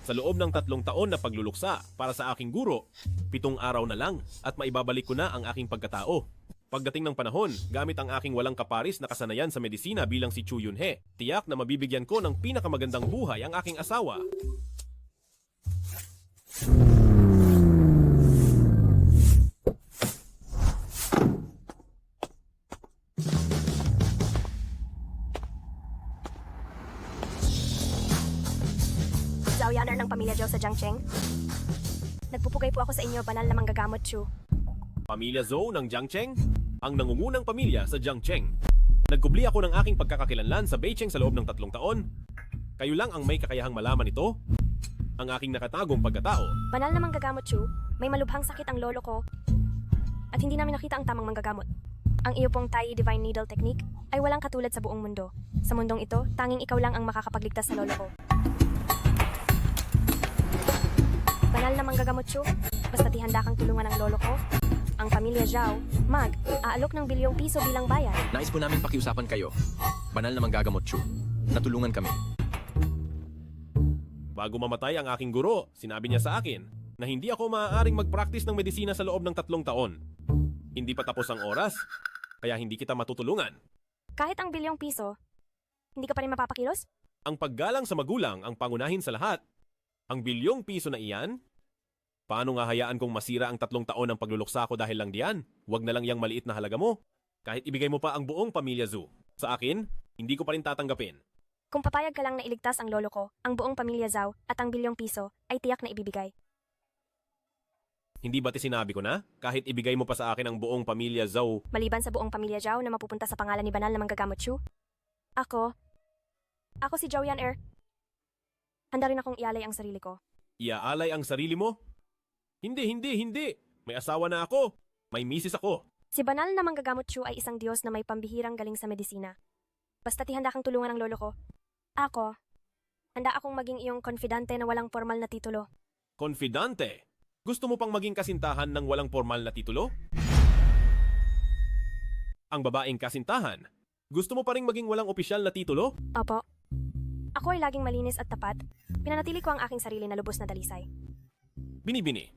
Sa loob ng 3 taon na pagluluksa para sa aking guro, 7 araw na lang at maibabalik ko na ang aking pagkatao. Pagdating ng panahon, gamit ang aking walang kaparis na kasanayan sa medisina bilang si Chu Yunhe, tiyak na mabibigyan ko ng pinakamagandang buhay ang aking asawa. Zhao Yaner ng pamilya Zhao sa Jiangcheng. Nagpupugay po ako sa inyo, banal na manggagamot, Chu. Pamilya Zhou ng Jiangcheng, ang nangungunang pamilya sa Jiangcheng. Nagkubli ako ng aking pagkakakilanlan sa Beicheng sa loob ng 3 taon. Kayo lang ang may kakayahang malaman ito. Ang aking nakatagong pagkatao. Banal na manggagamot, Chu. May malubhang sakit ang lolo ko. At hindi namin nakita ang tamang manggagamot. Ang iyo pong Tai Divine Needle Technique ay walang katulad sa buong mundo. Sa mundong ito, tanging ikaw lang ang makakapagligtas sa lolo ko. Banal na manggagamot, Chu. Basta't ihanda kang tulungan ang lolo ko. Ang pamilya Zhao, aalok ng bilyong piso bilang bayad. Nais po namin pakiusapan kayo. Banal na manggagamot, Chu. Natulungan kami. Bago mamatay ang aking guro, sinabi niya sa akin na hindi ako maaaring mag-practice ng medisina sa loob ng 3 taon. Hindi pa tapos ang oras, kaya hindi kita matutulungan. Kahit ang bilyong piso, hindi ka pa rin mapapakilos? Ang paggalang sa magulang ang pangunahin sa lahat. Ang bilyong piso na iyan? Paano nga hayaan kong masira ang 3 taon ng pagluluksa ko dahil lang diyan? Huwag na lang yang maliit na halaga mo. Kahit ibigay mo pa ang buong pamilya Zhu. Sa akin, hindi ko pa rin tatanggapin. Kung papayag ka lang na iligtas ang lolo ko, ang buong pamilya Zhao at ang bilyong piso ay tiyak na ibibigay. Hindi ba't sinabi ko na? Kahit ibigay mo pa sa akin ang buong pamilya Zhou. Maliban sa buong pamilya Zhao na mapupunta sa pangalan ni Banal na manggagamot, Chu. Ako si Zhao Yaner. Handa rin akong ialay ang sarili ko. Iaalay ang sarili mo? Hindi. May asawa na ako. May misis ako. Si Banal na manggagamot, Chu, ay isang Diyos na may pambihirang galing sa medisina. Basta't ihanda kang tulungan ang lolo ko. Ako, handa akong maging iyong konfidante na walang formal na titulo. Konfidante? Gusto mo pang maging kasintahan ng walang formal na titulo? Ang babaeng kasintahan? Gusto mo pa rin maging walang opisyal na titulo? Opo. Ako ay laging malinis at tapat. Pinanatili ko ang aking sarili na lubos na dalisay. Binibini.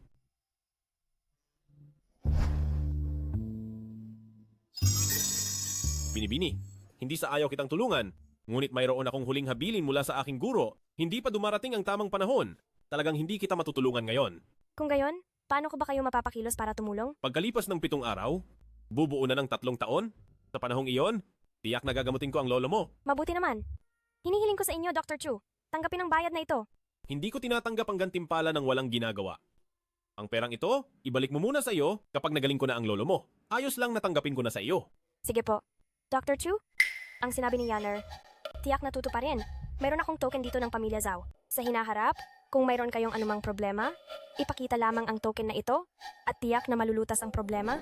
Binibini, hindi sa ayaw kitang tulungan, ngunit mayroon akong huling habilin mula sa aking guro. Hindi pa dumarating ang tamang panahon. Talagang hindi kita matutulungan ngayon. Kung gayon, paano ko ba kayo mapapakilos para tumulong? Pagkalipas ng 7 araw, bubuo na ng 3 taon. Sa panahong iyon, tiyak na gagamutin ko ang lolo mo. Mabuti naman. Hinihiling ko sa inyo, Dr. Chu. Tanggapin ang bayad na ito. Hindi ko tinatanggap ang gantimpala ng walang ginagawa. Ang perang ito, ibalik mo muna sa iyo kapag nagaling ko na ang lolo mo. Ayos lang natanggapin ko na sa iyo. Sige po. Dr. Chu, ang sinabi ni Yaner, tiyak na tutuparin. Mayroon akong token dito ng pamilya Zhao. Sa hinaharap, kung mayroon kayong anumang problema, ipakita lamang ang token na ito at tiyak na malulutas ang problema.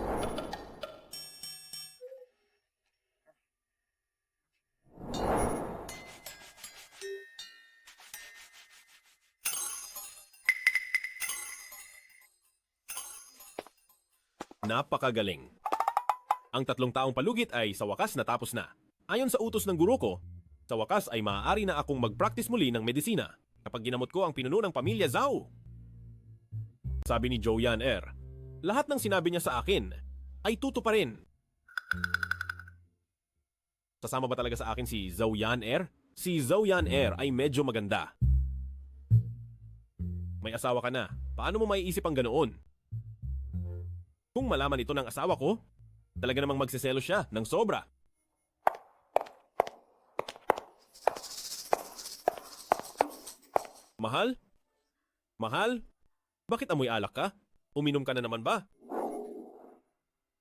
Napakagaling. Ang 3 taong palugit ay sa wakas natapos na. Ayon sa utos ng guro ko, sa wakas ay maaari na akong mag-practice muli ng medisina kapag ginamot ko ang pinuno ng pamilya Zhao. Sabi ni Zhou Yaner, lahat ng sinabi niya sa akin ay tutuparin. Sasama ba talaga sa akin si Zhou Yaner? Si Zhou Yaner ay medyo maganda. May asawa ka na. Paano mo maiisip ang ganoon? Kung malaman ito ng asawa ko, talaga namang magsiselo siya ng sobra. Mahal? Mahal? Bakit amoy alak ka? Uminom ka na naman ba?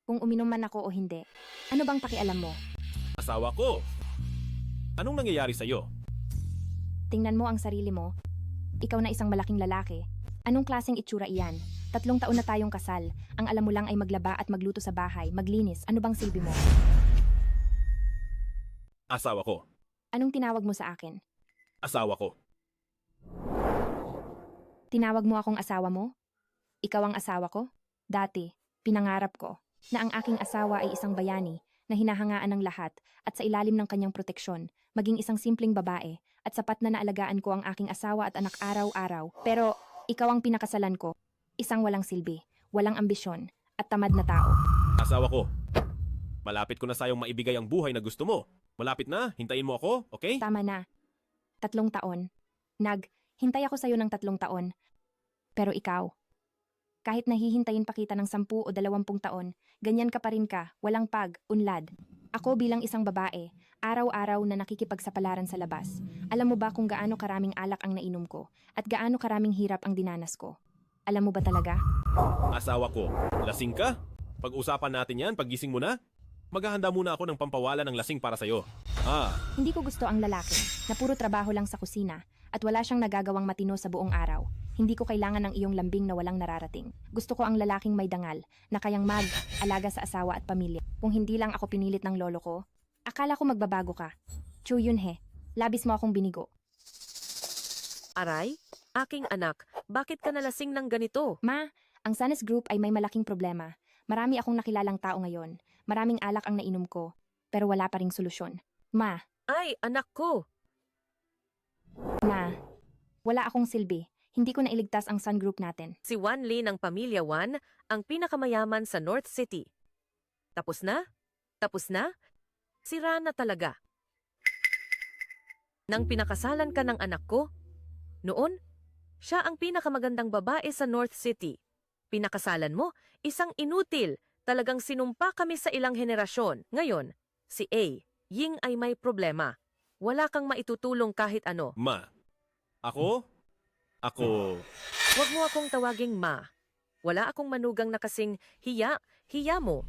Kung uminom man ako o hindi, ano bang pakialam mo? Asawa ko! Anong nangyayari sa'yo? Tingnan mo ang sarili mo. Ikaw na isang malaking lalaki. Anong klaseng itsura iyan? 3 taon na tayong kasal. Ang alam mo lang ay maglaba at magluto sa bahay, maglinis. Ano bang silbi mo? Asawa ko. Anong tinawag mo sa akin? Asawa ko. Tinawag mo akong asawa mo? Ikaw ang asawa ko? Dati, pinangarap ko na ang aking asawa ay isang bayani na hinahangaan ng lahat at sa ilalim ng kanyang proteksyon, maging isang simpleng babae at sapat na naalagaan ko ang aking asawa at anak araw-araw. Pero ikaw ang pinakasalan ko, isang walang silbi, walang ambisyon, at tamad na tao. Asawa ko, malapit ko na sayong maibigay ang buhay na gusto mo. Malapit na, hintayin mo ako, okay? Tama na. 3 taon. Hintay ako sa'yo ng 3 taon. Pero ikaw, kahit nahihintayin pa kita ng 10 o 20 taon, ganyan ka pa rin ka, walang pag-unlad. Ako bilang isang babae, araw-araw na nakikipagsapalaran sa labas. Alam mo ba kung gaano karaming alak ang nainom ko at gaano karaming hirap ang dinanas ko? Alam mo ba talaga? Asawa ko, lasing ka? Pag-usapan natin yan, paggising mo na. Maghahanda muna ako ng pampawala ng lasing para sa'yo. Hindi ko gusto ang lalaki na puro trabaho lang sa kusina at wala siyang nagagawang matino sa buong araw. Hindi ko kailangan ng iyong lambing na walang nararating. Gusto ko ang lalaking may dangal na kayang mag-alaga sa asawa at pamilya. Kung hindi lang ako pinilit ng lolo ko, akala ko magbabago ka. Chu Yunhe, labis mo akong binigo. Aray, aking anak, bakit ka nalasing ng ganito? Ma, ang Sanes Group ay may malaking problema. Marami akong nakilalang tao ngayon. Maraming alak ang nainom ko, pero wala pa ring solusyon. Ma, Ay, anak ko! wala akong silbi. Hindi ko nailigtas ang Sun Group natin. Si Wan Lee ng Pamilya Wan, ang pinakamayaman sa North City. Tapos na? Tapos na? Sira na talaga. Nang pinakasalan ka ng anak ko, noon, siya ang pinakamagandang babae sa North City. Pinakasalan mo, isang inutil. Talagang sinumpa kami sa ilang henerasyon. Ngayon, si A, Ying ay may problema. Wala kang maitutulong kahit ano. Ma, ako? Huwag mo akong tawaging ma. Wala akong manugang na kasing hiya mo.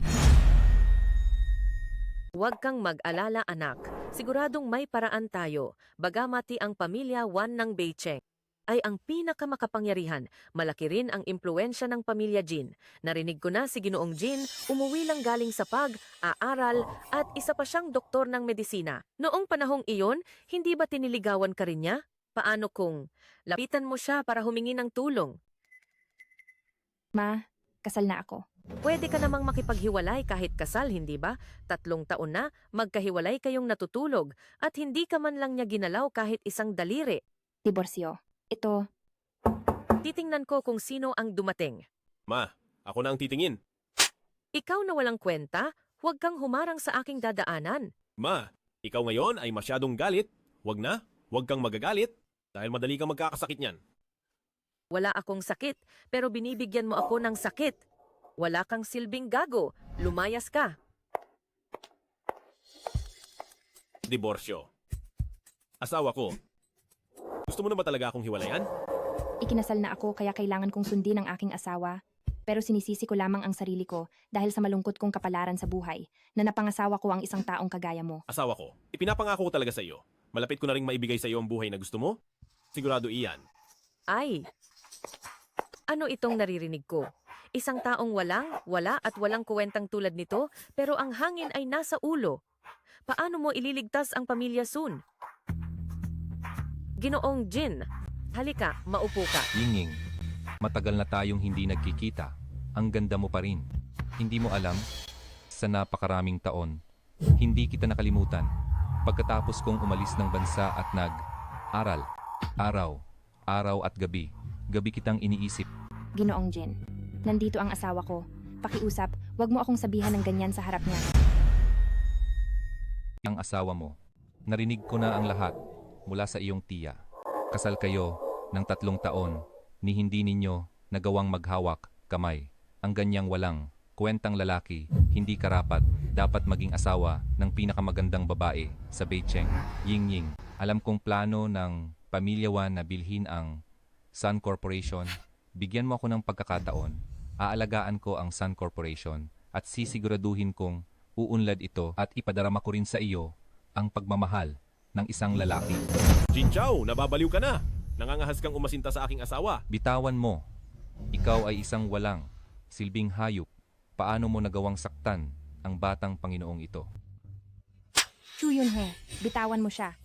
Huwag kang mag-alala anak. Siguradong may paraan tayo. Bagamati ang pamilya Wan ng Beicheng ay ang pinakamakapangyarihan. Malaki rin ang impluensya ng pamilya Jin. Narinig ko na si Ginoong Jin, umuwi lang galing sa pag-aaral at isa pa siyang doktor ng medisina. Noong panahong iyon, hindi ba tiniligawan ka rin niya? Paano kung lapitan mo siya para humingi ng tulong? Ma, kasal na ako. Pwede ka namang makipaghiwalay kahit kasal, hindi ba? 3 taon na, magkahiwalay kayong natutulog at hindi ka man lang niya ginalaw kahit isang daliri. Diborsyo. Ito, Titingnan ko kung sino ang dumating. Ma, ako na ang titingin. Ikaw na walang kwenta, huwag kang humarang sa aking dadaanan. Ma, ikaw ngayon ay masyadong galit. Huwag kang magagalit dahil madali kang magkakasakit niyan. Wala akong sakit, pero binibigyan mo ako ng sakit. Wala kang silbing gago, lumayas ka. Diborsyo. Asawa ko, gusto mo na ba talaga akong hiwalayan? ikinasal na ako kaya kailangan kong sundin ang aking asawa. Pero sinisisi ko lamang ang sarili ko dahil sa malungkot kong kapalaran sa buhay na napangasawa ko ang isang taong kagaya mo. Asawa ko, ipinapangako ko talaga sa iyo. Malapit ko na ring maibigay sa iyo ang buhay na gusto mo. Sigurado iyan. Ay, ano itong naririnig ko? Isang taong wala at walang kuwentang tulad nito, pero ang hangin ay nasa ulo. Paano mo ililigtas ang pamilya Sun? Ginoong Jin, halika, maupo ka. Yinging, matagal na tayong hindi nagkikita. Ang ganda mo pa rin. Hindi mo alam, sa napakaraming taon, hindi kita nakalimutan. Pagkatapos kong umalis ng bansa at nag-aral, araw at gabi kitang iniisip. Ginoong Jin, nandito ang asawa ko. Pakiusap, wag mo akong sabihan ng ganyan sa harap niya. Ang asawa mo, narinig ko na ang lahat mula sa iyong tiya. Kasal kayo ng 3 taon ni hindi ninyo nagawang maghawak kamay. Ang ganyang walang kwentang lalaki, hindi karapat, dapat maging asawa ng pinakamagandang babae sa Beicheng. Ying, alam kong plano ng Pamilya Wan na bilhin ang Sun Corporation. Bigyan mo ako ng pagkakataon. Aalagaan ko ang Sun Corporation at sisiguraduhin kong uunlad ito at ipadarama ko rin sa iyo ang pagmamahal ng isang lalaki. Jinchao, nababaliw ka na. Nangangahas kang umasinta sa aking asawa. Bitawan mo. Ikaw ay isang walang silbing hayop. Paano mo nagawang saktan ang batang Panginoong ito? Chu Yunhe, bitawan mo siya.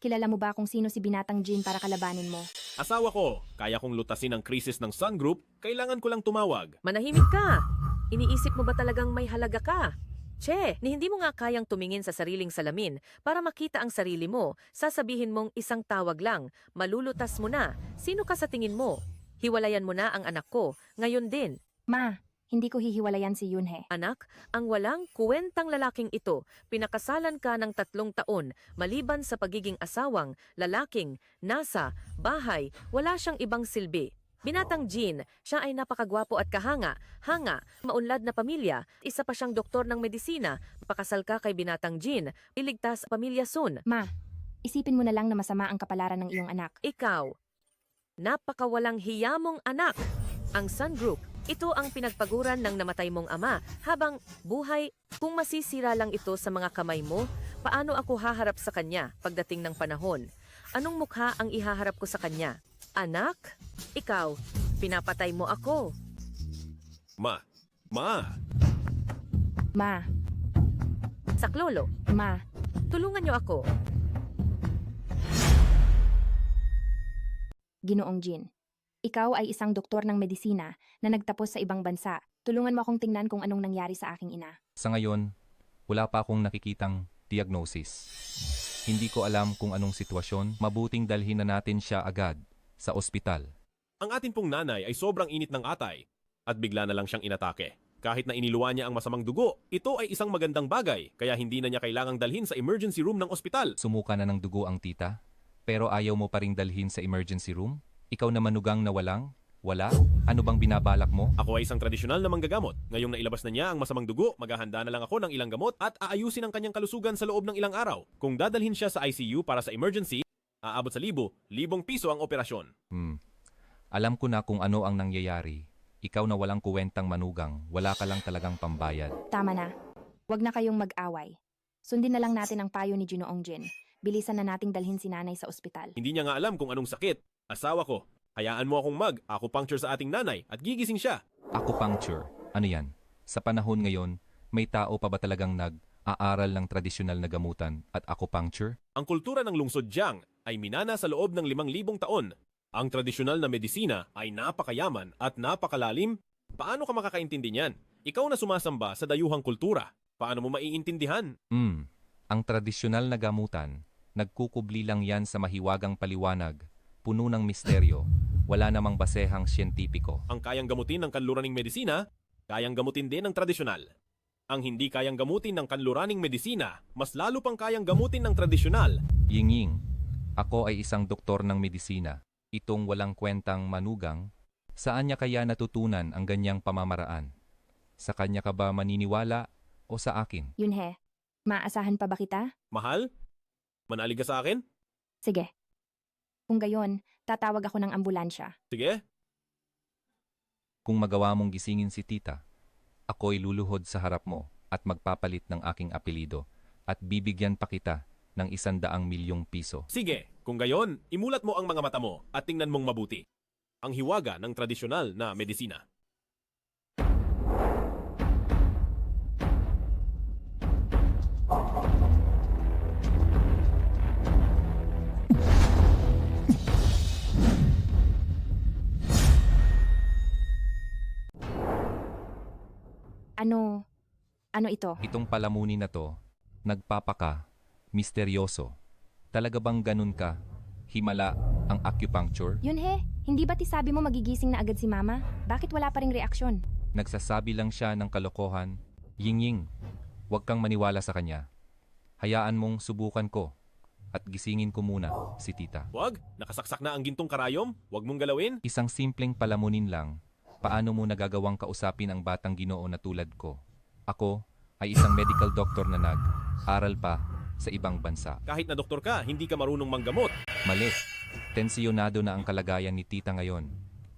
Kilala mo ba kung sino si Binatang Jin para kalabanin mo? Asawa ko, kaya kong lutasin ang krisis ng Sun Group, kailangan ko lang tumawag. Manahimik ka. Iniisip mo ba talagang may halaga ka? Che, ni hindi mo nga kayang tumingin sa sariling salamin para makita ang sarili mo. Sasabihin mong isang tawag lang, malulutas mo na. Sino ka sa tingin mo? Hiwalayan mo na ang anak ko, ngayon din. Ma, hindi ko hihiwalayan si Yunhe. Anak, ang walang kuwentang lalaking ito, pinakasalan ka ng 3 taon, maliban sa pagiging asawang, lalaking, nasa, bahay, wala siyang ibang silbi. Binatang Jean, siya ay napakagwapo at kahanga, maunlad na pamilya, isa pa siyang doktor ng medisina, pakasal ka kay Binatang Jean, iligtas pamilya soon. Ma, isipin mo na lang na masama ang kapalaran ng iyong anak. Ikaw, napakawalang hiyamong anak. Ang Sun Group, ito ang pinagpaguran ng namatay mong ama habang buhay. Kung masisira lang ito sa mga kamay mo, paano ako haharap sa kanya pagdating ng panahon? Anong mukha ang ihaharap ko sa kanya? Anak, ikaw, pinapatay mo ako. Ma, Ma, Saklolo, ma, tulungan niyo ako. Ginoong Jin. Ikaw ay isang doktor ng medisina na nagtapos sa ibang bansa. Tulungan mo akong tingnan kung anong nangyari sa aking ina. Sa ngayon, wala pa akong nakikitang diagnosis. Hindi ko alam kung anong sitwasyon, mabuting dalhin na natin siya agad sa ospital. ang atin pong nanay ay sobrang init ng atay at bigla na lang siyang inatake. Kahit na iniluwa niya ang masamang dugo, ito ay isang magandang bagay kaya hindi na niya kailangang dalhin sa emergency room ng ospital. Sumuka na ng dugo ang tita, pero ayaw mo pa ring dalhin sa emergency room? Ikaw na manugang na wala? Ano bang binabalak mo? Ako ay isang tradisyonal na manggagamot. Ngayong nailabas na niya ang masamang dugo, maghahanda na lang ako ng ilang gamot at aayusin ang kanyang kalusugan sa loob ng ilang araw. Kung dadalhin siya sa ICU para sa emergency, aabot sa libong piso ang operasyon. Alam ko na kung ano ang nangyayari. Ikaw na walang kuwentang manugang, wala ka lang talagang pambayad. Tama na. Huwag na kayong mag-away. Sundin na lang natin ang payo ni Ginoong Jin. Bilisan na nating dalhin si nanay sa ospital. Hindi niya nga alam kung anong sakit. Asawa ko, hayaan mo akong mag-acupuncture sa ating nanay at gigising siya. Acupuncture, ano yan? Sa panahon ngayon, may tao pa ba talagang nag-aaral ng tradisyonal na gamutan at acupuncture? Ang kultura ng lungsod Jiang ay minana sa loob ng 5,000 taon. Ang tradisyonal na medisina ay napakayaman at napakalalim. Paano ka makakaintindi niyan? Ikaw na sumasamba sa dayuhang kultura. Paano mo maiintindihan? Ang tradisyonal na gamutan, nagkukubli lang yan sa mahiwagang paliwanag, puno ng misteryo, wala namang basehang siyentipiko. Ang kayang gamutin ng kanluraning medisina, kayang gamutin din ng tradisyonal. Ang hindi kayang gamutin ng kanluraning medisina, mas lalo pang kayang gamutin ng tradisyonal. Yinging, ako ay isang doktor ng medisina. Itong walang kwentang manugang, saan niya kaya natutunan ang ganyang pamamaraan? Sa kanya ka ba maniniwala o sa akin? Yunhe, maasahan pa ba kita? Mahal? Manalig ka sa akin? Sige. Kung gayon, tatawag ako ng ambulansya. Sige. Kung magawa mong gisingin si tita, ako'y luluhod sa harap mo at magpapalit ng aking apelido at bibigyan pa kita ng 100 milyong piso. Sige. Kung gayon, imulat mo ang mga mata mo at tingnan mong mabuti. Ang hiwaga ng tradisyonal na medisina. Ano ito? Itong palamunin na to, nagpapaka, misteryoso. Talaga bang ganun ka? Himala ang acupuncture? Yunhe, hindi ba't sabi mo magigising na agad si mama? Bakit wala pa ring reaksyon? Nagsasabi lang siya ng kalokohan. Ying-ying, huwag kang maniwala sa kanya. Hayaan mong subukan ko at gisingin ko muna si tita. Wag, nakasaksak na ang gintong karayom. Wag mong galawin. Isang simpleng palamunin lang, paano mo nagagawang kausapin ang batang Ginoo na tulad ko? Ako ay isang medical doctor na nag-aral pa sa ibang bansa. Kahit na doktor ka, hindi ka marunong manggamot. Mali. Tensyonado na ang kalagayan ni tita ngayon.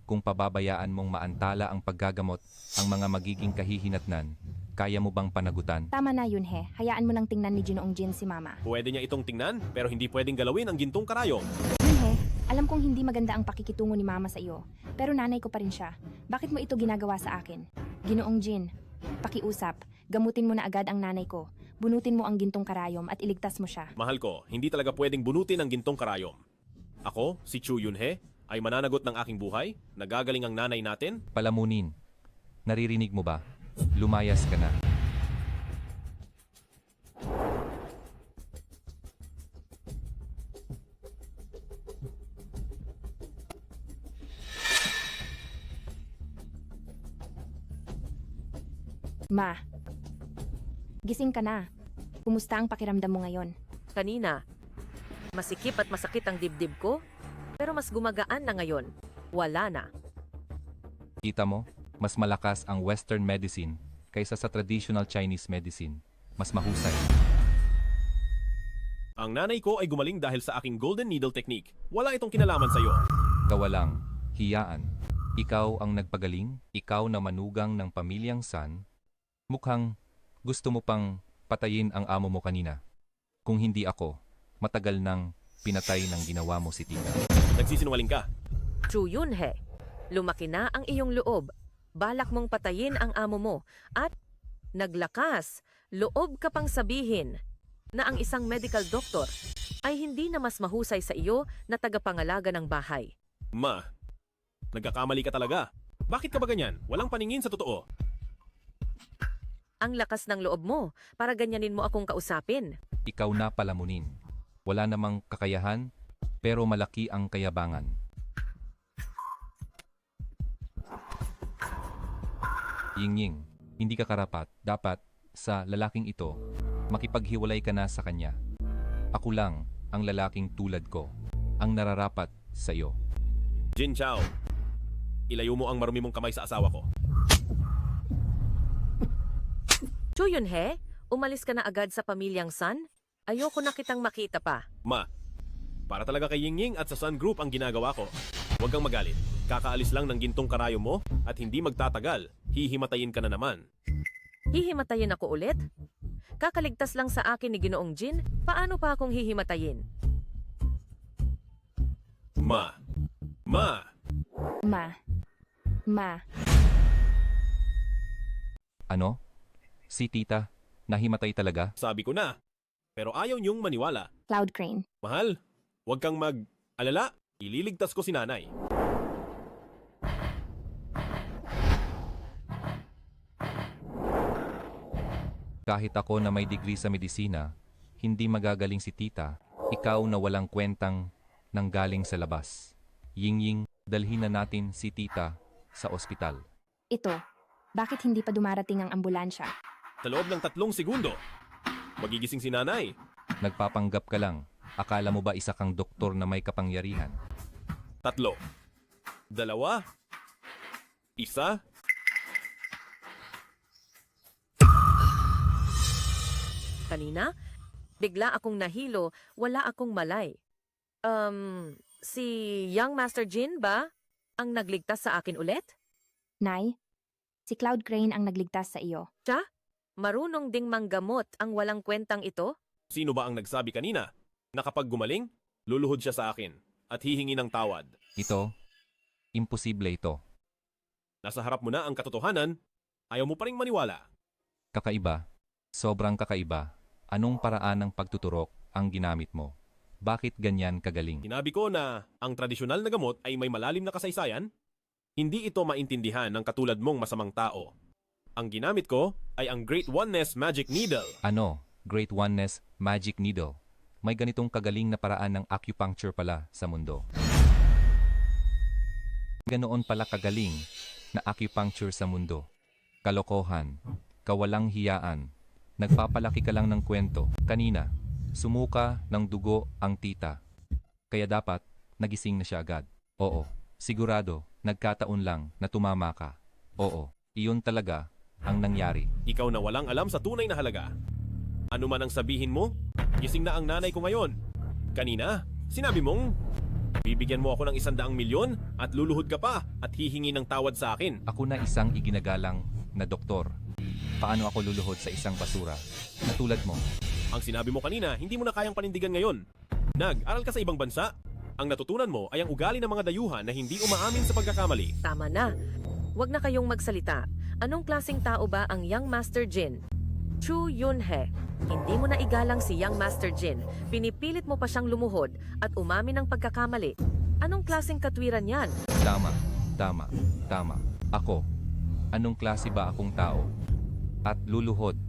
Kung pababayaan mong maantala ang paggagamot, ang mga magiging kahihinatnan, kaya mo bang panagutan? Tama na Yunhe, hayaan mo nang tingnan ni Ginoong Jin si mama. Pwede niya itong tingnan, pero hindi pwedeng galawin ang gintong karayom. Yunhe, alam kong hindi maganda ang pakikitungo ni mama sa iyo, pero nanay ko pa rin siya. Bakit mo ito ginagawa sa akin? Ginoong Jin, pakiusap, gamutin mo na agad ang nanay ko. Bunutin mo ang gintong karayom at iligtas mo siya. Mahal ko, hindi talaga pwedeng bunutin ang gintong karayom. Ako, si Chu Yunhe, ay mananagot ng aking buhay. Nagagaling ang nanay natin. Palamunin. Naririnig mo ba? Lumayas ka na. Ma, gising ka na. Kumusta ang pakiramdam mo ngayon? Kanina, masikip at masakit ang dibdib ko, pero mas gumagaan na ngayon. Wala na. Kita mo, mas malakas ang Western medicine kaysa sa traditional Chinese medicine. Mas mahusay. Ang nanay ko ay gumaling dahil sa aking golden needle technique. Wala itong kinalaman sa'yo. Kawalang, hiyaan. Ikaw ang nagpagaling, ikaw na manugang ng pamilyang San. Mukhang gusto mo pang patayin ang amo mo kanina. Kung hindi ako, matagal nang pinatay ng ginawa mo si Tita. Nagsisinungaling ka. Chu Yunhe, lumaki na ang iyong loob. Balak mong patayin ang amo mo at naglakas, loob ka pang sabihin na ang isang medical doctor ay hindi na mas mahusay sa iyo na tagapangalaga ng bahay. Ma, nagkakamali ka talaga. Bakit ka ba ganyan? Walang paningin sa totoo. Ang lakas ng loob mo para ganyanin mo akong kausapin. Ikaw na palamunin. Wala namang kakayahan, pero malaki ang kayabangan. Ying-ying, hindi ka karapat. Dapat, sa lalaking ito, makipaghiwalay ka na sa kanya. Ako lang ang lalaking tulad ko, ang nararapat sa iyo. Jin Chao, ilayo mo ang marumi mong kamay sa asawa ko. Chu Yunhe, umalis ka na agad sa pamilyang San? Ayoko na kitang makita pa. Ma, para talaga kay Ying Ying at sa Sun Group ang ginagawa ko. Huwag kang magalit. Kakaalis lang ng gintong karayo mo at hindi magtatagal. Hihimatayin ka na naman. Hihimatayin ako ulit? Kakaligtas lang sa akin ni Ginoong Jin, paano pa akong hihimatayin? Ma, Ma, Ma, Ano? Si Tita, nahimatay talaga? sabi ko na. Pero ayaw niyong maniwala. Cloud Crane. Mahal, huwag kang mag-alala. Ililigtas ko si nanay. Kahit ako na may degree sa medisina, hindi magagaling si Tita, ikaw na walang kwentang nanggaling sa labas. Ying-ying, dalhin na natin si Tita sa ospital. Ito, bakit hindi pa dumarating ang ambulansya? Sa loob ng 3 segundo, magigising si nanay. Nagpapanggap ka lang. Akala mo ba isa kang doktor na may kapangyarihan? 3, 2, 1. Kanina, bigla akong nahilo, wala akong malay. Si Young Master Jin ba ang nagligtas sa akin ulit? Nay, si Cloud Crane ang nagligtas sa iyo. Marunong ding manggamot ang walang kwentang ito? Sino ba ang nagsabi kanina na kapag gumaling, luluhod siya sa akin at hihingi ng tawad? Ito, imposible ito. Nasa harap mo na ang katotohanan, ayaw mo pa ring maniwala. Kakaiba, sobrang kakaiba. Anong paraan ng pagtuturok ang ginamit mo? Bakit ganyan kagaling? Sinabi ko na ang tradisyonal na gamot ay may malalim na kasaysayan. Hindi ito maintindihan ng katulad mong masamang tao. Ang ginamit ko ay ang Great Oneness Magic Needle. Ano? Great Oneness Magic Needle. May ganitong kagaling na paraan ng acupuncture pala sa mundo. Ganoon pala kagaling na acupuncture sa mundo. Kalokohan, kawalang hiyaan. Nagpapalaki ka lang ng kwento. Kanina, sumuka ng dugo ang tita. Kaya dapat, nagising na siya agad. Oo, sigurado, nagkataon lang na tumama ka. Oo, iyon talaga ang nangyari. Ikaw na walang alam sa tunay na halaga. Ano man ang sabihin mo, gising na ang nanay ko ngayon. Kanina, sinabi mong, bibigyan mo ako ng 100 milyon at luluhod ka pa at hihingi ng tawad sa akin. Ako na isang iginagalang na doktor. Paano ako luluhod sa isang basura na tulad mo? Ang sinabi mo kanina, hindi mo na kayang panindigan ngayon. Nag-aral ka sa ibang bansa. Ang natutunan mo ay ang ugali ng mga dayuhan na hindi umaamin sa pagkakamali. Tama na. Huwag na kayong magsalita. Anong klaseng tao ba ang Young Master Jin? Chu Yunhe, hindi mo na igalang si Young Master Jin. Pinipilit mo pa siyang lumuhod at umamin ng pagkakamali. Anong klaseng katwiran yan? Tama. Ako. Anong klase ba akong tao? At luluhod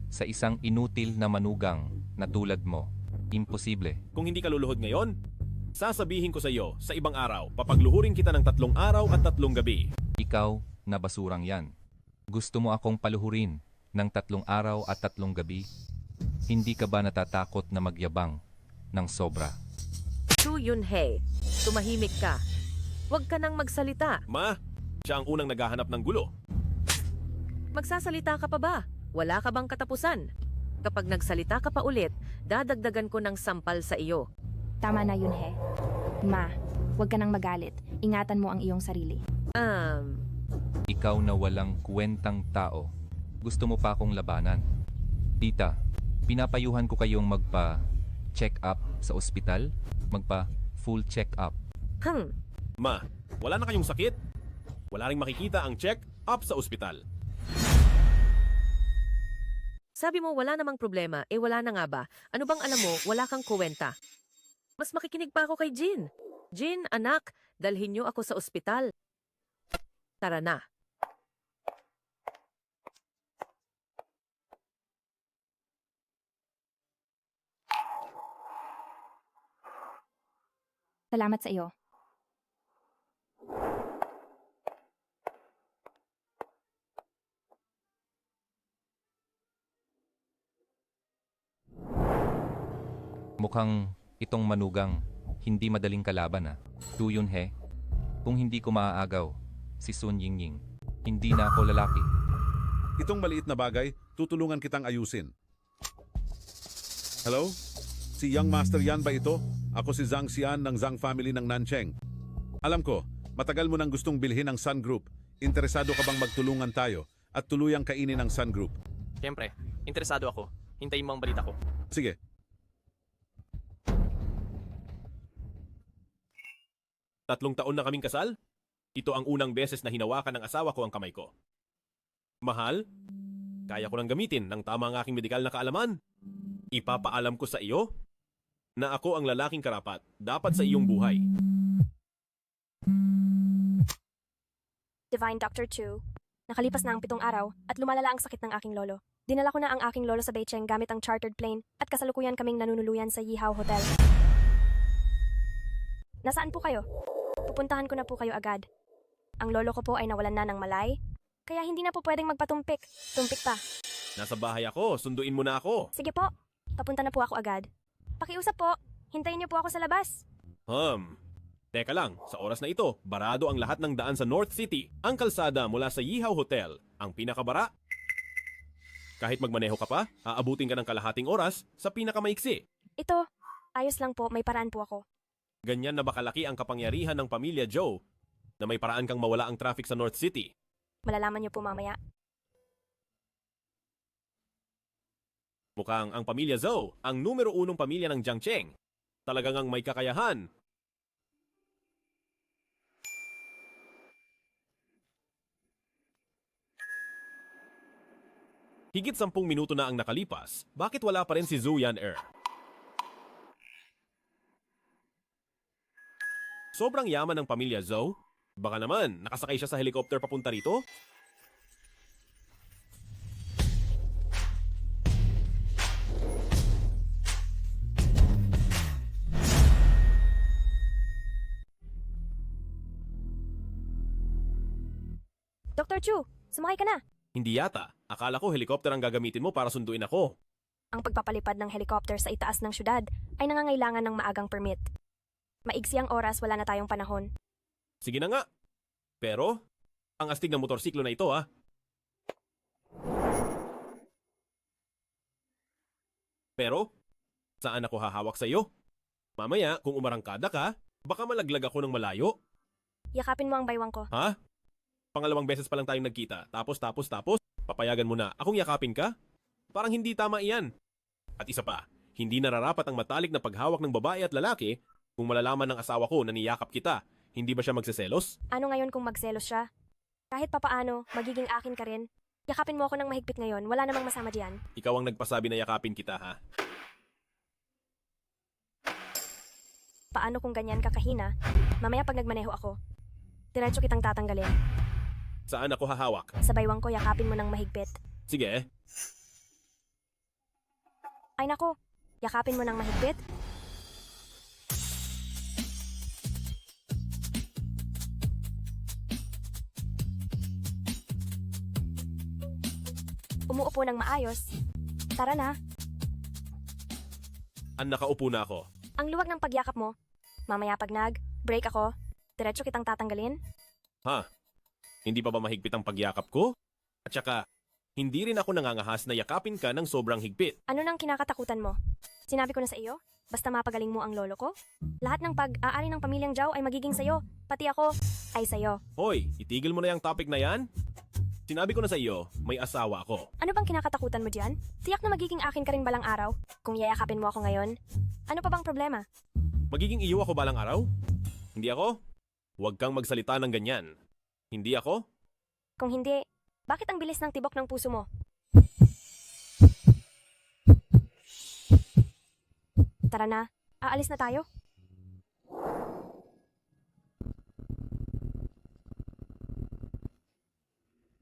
sa isang inutil na manugang na tulad mo. Imposible. Kung hindi ka luluhod ngayon, sasabihin ko sa iyo, sa ibang araw, papagluhurin kita ng 3 araw at 3 gabi. Ikaw na basurang yan. Gusto mo akong paluhurin ng 3 araw at 3 gabi? Hindi ka ba natatakot na magyabang ng sobra? Chu Yun-hei, tumahimik ka. Huwag ka nang magsalita. Ma, siya ang unang naghahanap ng gulo. Magsasalita ka pa ba? Wala ka bang katapusan? Kapag nagsalita ka pa ulit, dadagdagan ko ng sampal sa iyo. Tama na yun, he. Ma, huwag ka nang magalit. Ingatan mo ang iyong sarili. Ikaw na walang kwentang tao. Gusto mo pa akong labanan? Tita, pinapayuhan ko kayong magpa-check up sa ospital? Magpa-full check up. Ma, wala na kayong sakit? Wala ring makikita ang check-up sa ospital. Sabi mo wala namang problema, wala na nga ba? Ano bang alam mo, wala kang kuwenta? Mas makikinig pa ako kay Jin. Jin, anak, dalhin niyo ako sa ospital. Tara na. Salamat sa iyo. Mukhang itong manugang hindi madaling kalaban ah. Tu Yun-he, kung hindi ko maaagaw si Sun Yingying, hindi na ako lalaki. Itong maliit na bagay, tutulungan kitang ayusin. Hello? Si Young Master Yan ba ito? Ako si Zhang Xian ng Zhang family ng Nancheng. Alam ko, matagal mo nang gustong bilhin ang Sun Group. Interesado ka bang magtulungan tayo at tuluyang kainin ang Sun Group? Siyempre, interesado ako. Hintayin mo ang balita ko. Sige. Tatlong taon na kaming kasal? Ito ang unang beses na hinawakan ng asawa ko ang kamay ko. Mahal, kaya ko nang gamitin ng tama ang aking medikal na kaalaman. Ipapaalam ko sa iyo na ako ang lalaking karapat dapat sa iyong buhay. Divine Dr. Chu, nakalipas na ang 7 araw at lumalala ang sakit ng aking lolo. Dinala ko na ang aking lolo sa Beijing gamit ang chartered plane at kasalukuyan kaming nanunuluyan sa Yihao Hotel. Nasaan po kayo? Pupuntahan ko na po kayo agad. Ang lolo ko po ay nawalan na ng malay, kaya hindi na po pwedeng magpatumpik. Tumpik pa. Nasa bahay ako, sunduin mo na ako. Sige po, papunta na po ako agad. Pakiusap po, hintayin niyo po ako sa labas. Teka lang, sa oras na ito, barado ang lahat ng daan sa North City. Ang kalsada mula sa Yihao Hotel, ang pinakabara. Kahit magmaneho ka pa, aabutin ka ng kalahating oras sa pinakamaiksi. Ito, ayos lang po, may paraan po ako. Ganyan na ba kalaki ang kapangyarihan ng pamilya Joe na may paraan kang mawala ang traffic sa North City? Malalaman niyo po mamaya. Mukhang ang pamilya Zhou ang numero 1 pamilya ng Jiangcheng. Talagang ang may kakayahan. Higit 10 minuto na ang nakalipas, bakit wala pa rin si Zhu Yan-er? Sobrang yaman ng pamilya Zhou? Baka naman, nakasakay siya sa helicopter papunta rito? Dr. Chu, sumakay ka na. Hindi yata. Akala ko helicopter ang gagamitin mo para sunduin ako. Ang pagpapalipad ng helicopter sa itaas ng syudad ay nangangailangan ng maagang permit. Maigsi ang oras, wala na tayong panahon. Sige na nga. Pero, ang astig ng motorsiklo na ito Pero, saan ako hahawak sa iyo? Mamaya, kung umarangkada ka, baka malaglag ako ng malayo. Yakapin mo ang baywang ko. Ha? Pangalawang beses pa lang tayong nagkita. Tapos, papayagan mo na akong yakapin ka? Parang hindi tama iyan. At isa pa, hindi nararapat ang matalik na paghawak ng babae at lalaki kung malalaman ng asawa ko na niyakap kita. Hindi ba siya magseselos? Ano ngayon kung magselos siya? Kahit papaano, magiging akin ka rin. Yakapin mo ako ng mahigpit ngayon, wala namang masama diyan. Ikaw ang nagpasabi na yakapin kita, ha? Paano kung ganyan ka kahina? Mamaya pag nagmaneho ako, diretso kitang tatanggalin. Saan ako hahawak? Sa baywang ko, yakapin mo ng mahigpit. Sige. Ay nako, yakapin mo ng mahigpit? umuupo ng maayos. Tara na, Ang nakaupo na ako. ang luwag ng pagyakap mo. Mamaya pag break ako, diretso kitang tatanggalin. Ha? Hindi pa ba mahigpit ang pagyakap ko? At saka, hindi rin ako nangangahas na yakapin ka ng sobrang higpit. Ano nang kinakatakutan mo? Sinabi ko na sa iyo, basta mapagaling mo ang lolo ko. Lahat ng pag-aari ng pamilyang Zhao ay magiging sayo, pati ako ay sayo. Hoy, itigil mo na yung topic na yan. Sinabi ko na sa iyo, may asawa ako. Ano bang kinakatakutan mo diyan? Tiyak na magiging akin ka rin balang araw. Kung yayakapin mo ako ngayon, ano pa bang problema? Magiging iyo ako balang araw? Hindi ako? Huwag kang magsalita ng ganyan. Hindi ako? Kung hindi, bakit ang bilis ng tibok ng puso mo? Tara na, aalis na tayo.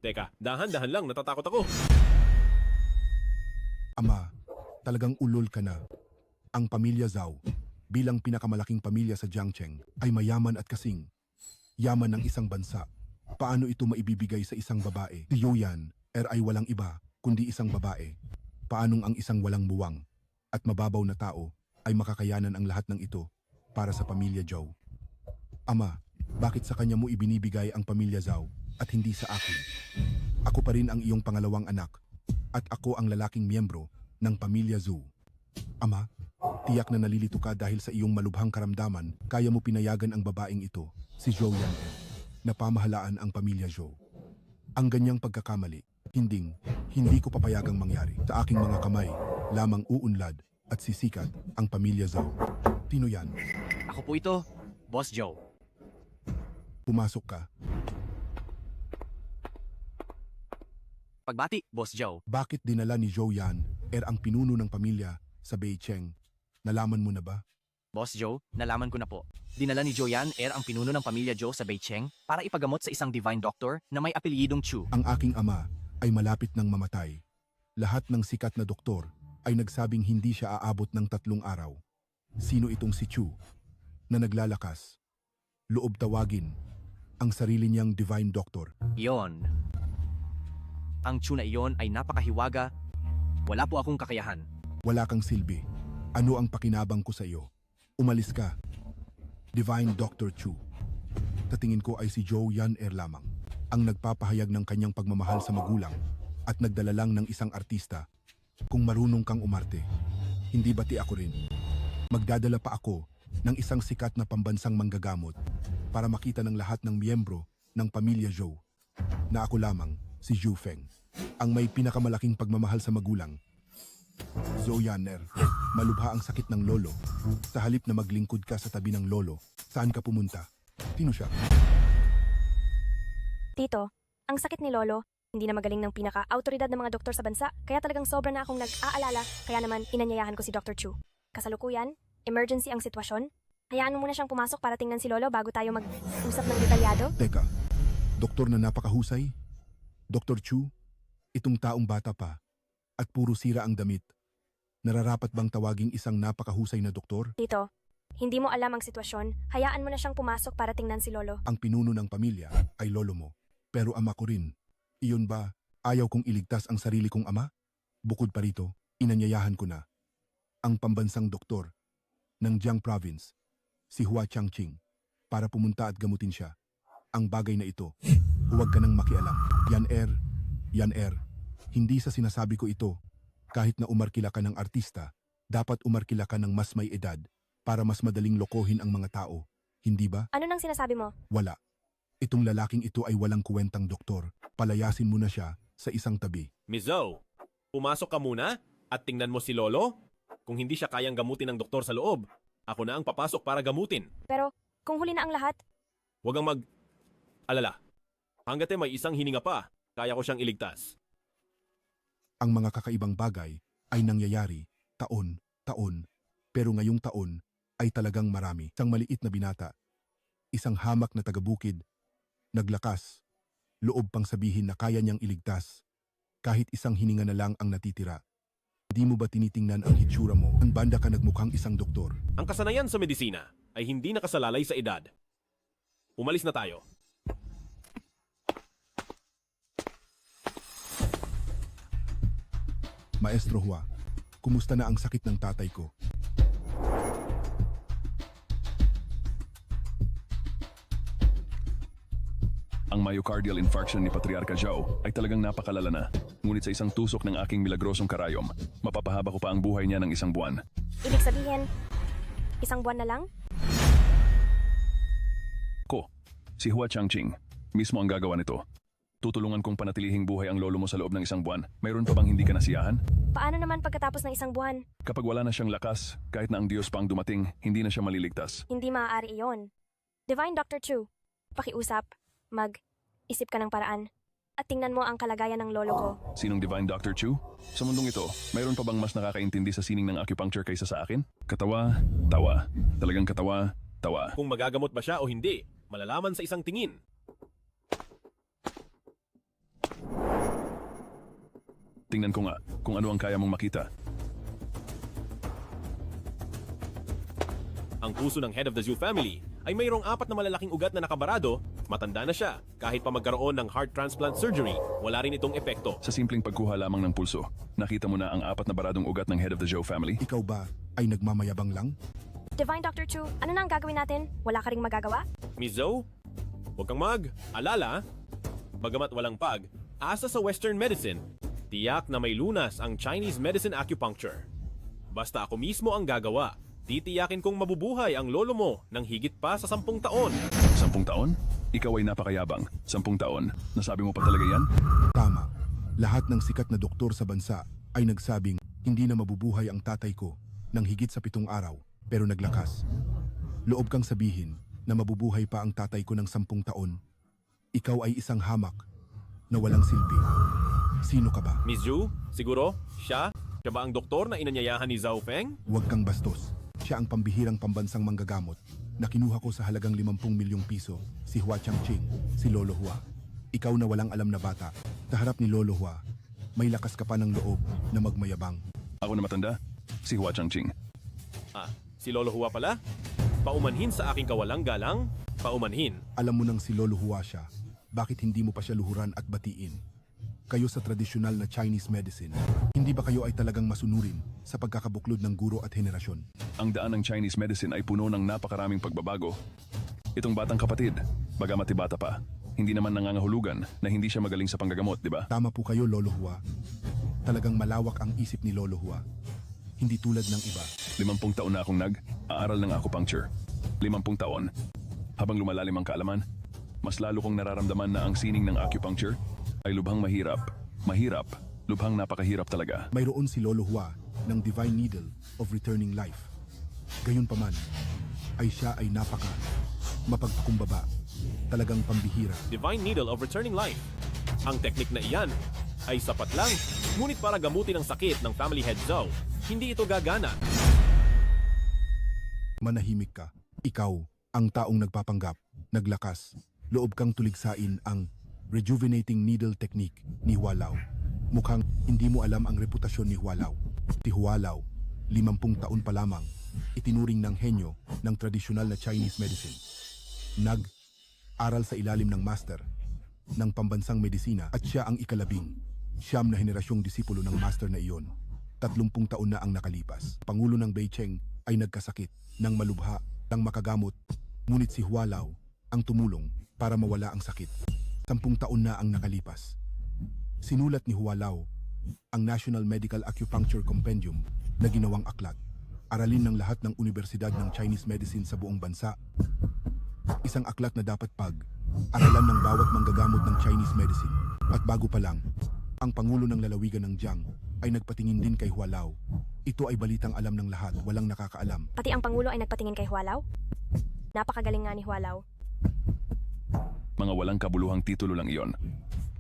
Teka, dahan-dahan lang, natatakot ako. Ama, talagang ulol ka na. Ang pamilya Zhao, bilang pinakamalaking pamilya sa Jiangcheng, ay mayaman at kasing yaman ng isang bansa. Paano ito maibibigay sa isang babae? Si Yoyan, ay walang iba, kundi isang babae. Paanong ang isang walang buwang at mababaw na tao ay makakayanan ang lahat ng ito para sa pamilya Zhao? Ama, bakit sa kanya mo ibinibigay ang pamilya Zhao at hindi sa akin? Ako pa rin ang iyong pangalawang anak at ako ang lalaking miyembro ng pamilya Zhou. Ama, tiyak na nalilito ka dahil sa iyong malubhang karamdaman, kaya mo pinayagan ang babaeng ito, si Zhou Yan, na pamahalaan ang pamilya Zhou. Ang ganyang pagkakamali, hindi ko papayagang mangyari. Sa aking mga kamay, lamang uunlad at sisikat ang pamilya Zhou. Sino yan? Ako po ito, Boss Joe. Pumasok ka. Pagbati, Boss Joe. Bakit dinala ni Zhou Yan, ang pinuno ng pamilya sa Beicheng? Nalaman mo na ba? Boss Joe, nalaman ko na po. Dinala ni Joyan ang pinuno ng pamilya Joe sa Beicheng para ipagamot sa isang divine doctor na may apelyidong Chu. Ang aking ama ay malapit ng mamatay. Lahat ng sikat na doktor ay nagsabing hindi siya aabot ng 3 araw. Sino itong si Chu na naglalakas? Loob tawagin ang sarili niyang divine doctor. Iyon. Ang Chu na iyon ay napakahiwaga. Wala po akong kakayahan. Wala kang silbi. Ano ang pakinabang ko sa iyo? Umalis ka. Divine Dr. Chu. Tatingin ko ay si Zhou Yan lamang, ang nagpapahayag ng kanyang pagmamahal sa magulang at nagdala lang ng isang artista. Kung marunong kang umarte, hindi bati ako rin. Magdadala pa ako ng isang sikat na pambansang manggagamot para makita ng lahat ng miyembro ng pamilya Zhou na ako lamang si Zhu Feng, ang may pinakamalaking pagmamahal sa magulang. Zhou Yaner, malubha ang sakit ng lolo. Sa halip na maglingkod ka sa tabi ng lolo, saan ka pumunta? Sino siya? Tito, ang sakit ni Lolo, hindi na magaling ng pinaka-autoridad ng mga doktor sa bansa, kaya talagang sobra na akong nag-aalala, kaya naman inanyayahan ko si Dr. Chu. Kasalukuyan, emergency ang sitwasyon. Hayaan mo muna siyang pumasok para tingnan si Lolo bago tayo mag-usap ng detalyado. Teka, doktor na napakahusay? Dr. Chu, itong taong bata pa at puro sira ang damit. Nararapat bang tawaging isang napakahusay na doktor? Tito, hindi mo alam ang sitwasyon, hayaan mo na siyang pumasok para tingnan si Lolo. Ang pinuno ng pamilya ay lolo mo, pero ama ko rin. Iyon ba, ayaw kong iligtas ang sarili kong ama? Bukod pa rito, inanyayahan ko na ang pambansang doktor ng Jiang Province, si Hua Changqing, para pumunta at gamutin siya. Ang bagay na ito, huwag ka nang makialam. Yan hindi sa sinasabi ko ito. Kahit na umarkila ka ng artista, dapat umarkila ka ng mas may edad para mas madaling lokohin ang mga tao. Hindi ba? Ano nang sinasabi mo? Wala. Itong lalaking ito ay walang kuwentang doktor. Palayasin mo na siya sa isang tabi. Miss Zhou, pumasok ka muna at tingnan mo si Lolo. Kung hindi siya kayang gamutin ng doktor sa loob, ako na ang papasok para gamutin. Pero, kung huli na ang lahat, Huwag kang mag-alala. Hanggat may isang hininga pa, kaya ko siyang iligtas. Ang mga kakaibang bagay ay nangyayari taon, pero ngayong taon ay talagang marami. Isang maliit na binata, isang hamak na tagabukid, naglakas, loob pang sabihin na kaya niyang iligtas. Kahit isang hininga na lang ang natitira. Hindi mo ba tinitingnan ang hitsura mo? Ang banda ka nagmukhang isang doktor. Ang kasanayan sa medisina ay hindi nakasalalay sa edad. Umalis na tayo. Maestro Hua, kumusta na ang sakit ng tatay ko? Ang myocardial infarction ni Patriarka Zhao ay talagang napakalala na. Ngunit sa isang tusok ng aking milagrosong karayom, mapapahaba ko pa ang buhay niya ng 1 buwan. Ibig sabihin, 1 buwan na lang? Si Hua Changqing, mismo ang gagawa nito. Tutulungan kong panatilihing buhay ang lolo mo sa loob ng 1 buwan. Mayroon pa bang hindi ka nasiyahan? Paano naman pagkatapos ng 1 buwan? Kapag wala na siyang lakas, kahit na ang Diyos pa ang dumating, hindi na siya maliligtas. Hindi maaari iyon. Divine Dr. Chu, pakiusap, mag-isip ka ng paraan. At tingnan mo ang kalagayan ng lolo ko. Sinong Divine Dr. Chu? Sa mundong ito, mayroon pa bang mas nakakaintindi sa sining ng acupuncture kaysa sa akin? Katawa, tawa. Talagang katawa, tawa. Kung magagamot ba siya o hindi, malalaman sa isang tingin. Tingnan ko nga kung ano ang kaya mong makita. Ang puso ng head of the Zhu family ay mayroong 4 na malalaking ugat na nakabarado. Matanda na siya. Kahit pa magkaroon ng heart transplant surgery, wala rin itong epekto. Sa simpleng pagkuha lamang ng pulso, nakita mo na ang 4 na baradong ugat ng head of the Zhou family. Ikaw ba ay nagmamayabang lang? Divine Dr. Chu, ano na ang gagawin natin? Wala ka ring magagawa? Miss Zhou, huwag kang alala. Bagamat walang asa sa Western medicine, tiyak na may lunas ang Chinese medicine acupuncture. Basta ako mismo ang gagawa. Titiyakin kong mabubuhay ang lolo mo ng higit pa sa 10 taon. 10 taon? Ikaw ay napakayabang. 10 taon. Nasabi mo pa talaga yan? Tama. Lahat ng sikat na doktor sa bansa ay nagsabing hindi na mabubuhay ang tatay ko ng higit sa 7 araw, pero naglakas. Loob kang sabihin na mabubuhay pa ang tatay ko ng 10 taon. Ikaw ay isang hamak na walang silbi. Sino ka ba? Miss Zhu, siguro, siya ba ang doktor na inanyayahan ni Zhao Feng? Huwag kang bastos. Siya ang pambihirang pambansang manggagamot na kinuha ko sa halagang 50 milyong piso, si Hua Changqing, si Lolo Hua. Ikaw na walang alam na bata, sa harap ni Lolo Hua, may lakas ka pa ng loob na magmayabang. Ako na matanda? Si Hua Changqing. Si Lolo Hua pala? Paumanhin sa aking kawalang galang? Paumanhin. Alam mo nang si Lolo Hua siya, bakit hindi mo pa siya luhuran at batiin? Kayo sa tradisyonal na Chinese medicine, hindi ba kayo ay talagang masunurin sa pagkakabuklod ng guro at henerasyon? Ang daan ng Chinese medicine ay puno ng napakaraming pagbabago. Itong batang kapatid, bagamat bata pa, hindi naman nangangahulugan na hindi siya magaling sa panggagamot, di ba? Tama po kayo, Lolo Hua. Talagang malawak ang isip ni Lolo Hua. Hindi tulad ng iba. 50 taon na akong aaral ng acupuncture. 50 taon. Habang lumalalim ang kaalaman, mas lalo kong nararamdaman na ang sining ng acupuncture ay lubhang mahirap. Mahirap. Lubhang napakahirap talaga. Mayroon si Lolo Hua ng Divine Needle of Returning Life. Gayunpaman, ay siya ay mapagpakumbaba. Talagang pambihira. Divine Needle of Returning Life. Ang teknik na iyan ay sapat lang, ngunit para gamutin ang sakit ng family head Zhou, hindi ito gagana. Manahimik ka. Ikaw, ang taong nagpapanggap, naglakas, loob kang tuligsain ang rejuvenating needle technique ni Hua Lao. Mukhang hindi mo alam ang reputasyon ni Hua Lao. Si Hua Lao, 50 taon pa lamang, itinuring ng henyo ng tradisyonal na Chinese medicine. Nag-aral sa ilalim ng master ng pambansang medisina at siya ang ika-19 na henerasyong disipulo ng master na iyon. 30 taon na ang nakalipas. Pangulo ng Beijing ay nagkasakit ng malubha ng makagamot, ngunit si Hua Lao ang tumulong para mawala ang sakit. 10 taon na ang nakalipas. Sinulat ni Hua Lao ang National Medical Acupuncture Compendium na ginawang aklat. Aralin ng lahat ng universidad ng Chinese medicine sa buong bansa. Isang aklat na dapat aralan ng bawat manggagamot ng Chinese medicine. At bago pa lang, ang Pangulo ng Lalawigan ng Jiang ay nagpatingin din kay Hua Lao. Ito ay balitang alam ng lahat, walang nakakaalam. Pati ang Pangulo ay nagpatingin kay Hua Lao? Napakagaling nga ni Hua Lao. Mga walang kabuluhang titulo lang iyon.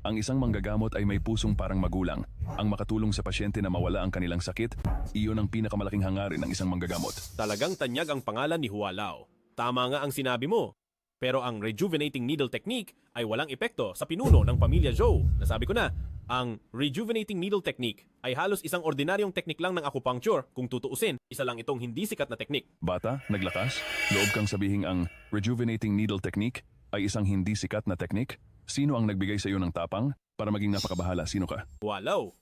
Ang isang manggagamot ay may pusong parang magulang. Ang makatulong sa pasyente na mawala ang kanilang sakit, iyon ang pinakamalaking hangarin ng isang manggagamot. Talagang tanyag ang pangalan ni Hua Lao. Tama nga ang sinabi mo. Pero ang rejuvenating needle technique ay walang epekto sa pinuno ng pamilya Zhou. Nasabi ko na, ang rejuvenating needle technique ay halos isang ordinaryong teknik lang ng acupuncture kung tutuusin. Isa lang itong hindi sikat na teknik. Bata, naglakas, loob kang sabihing ang rejuvenating needle technique ay isang hindi sikat na teknik? Sino ang nagbigay sa iyo ng tapang para maging napakabahala? Sino ka? Hua Lao.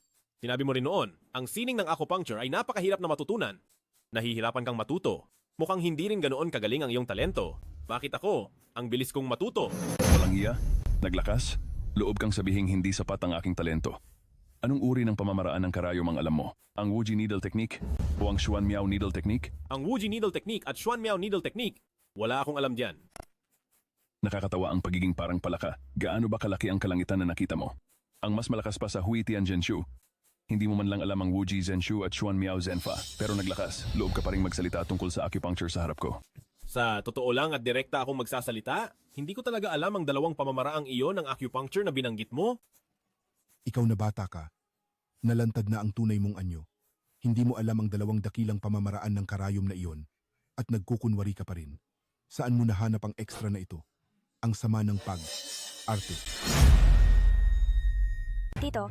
Sinabi mo rin noon, ang sining ng acupuncture ay napakahirap na matutunan. Nahihirapan kang matuto. Mukhang hindi rin ganoon kagaling ang iyong talento. Bakit ako? Ang bilis kong matuto. Walang iya, naglakas, loob kang sabihing hindi sapat ang aking talento. Anong uri ng pamamaraan ng karayom ang alam mo? Ang Wuji Needle Technique o ang Xuan Miao Needle Technique? Ang Wuji Needle Technique at Xuan Miao Needle Technique, wala akong alam diyan. Nakakatawa ang pagiging parang palaka. Gaano ba kalaki ang kalangitan na nakita mo? Ang mas malakas pa sa Hui Tian Zhenshu. Hindi mo man lang alam ang Wuji Zhenshu at Xuan Miao Zhenfa, pero naglakas. Loob ka pa rin magsalita tungkol sa acupuncture sa harap ko. Sa totoo lang at direkta akong magsasalita, hindi ko talaga alam ang dalawang pamamaraang iyon ng acupuncture na binanggit mo. Ikaw na bata ka. Nalantad na ang tunay mong anyo. Hindi mo alam ang dalawang dakilang pamamaraan ng karayom na iyon. At nagkukunwari ka pa rin. Saan mo nahanap ang extra na ito? Ang sama ng arte. Tito,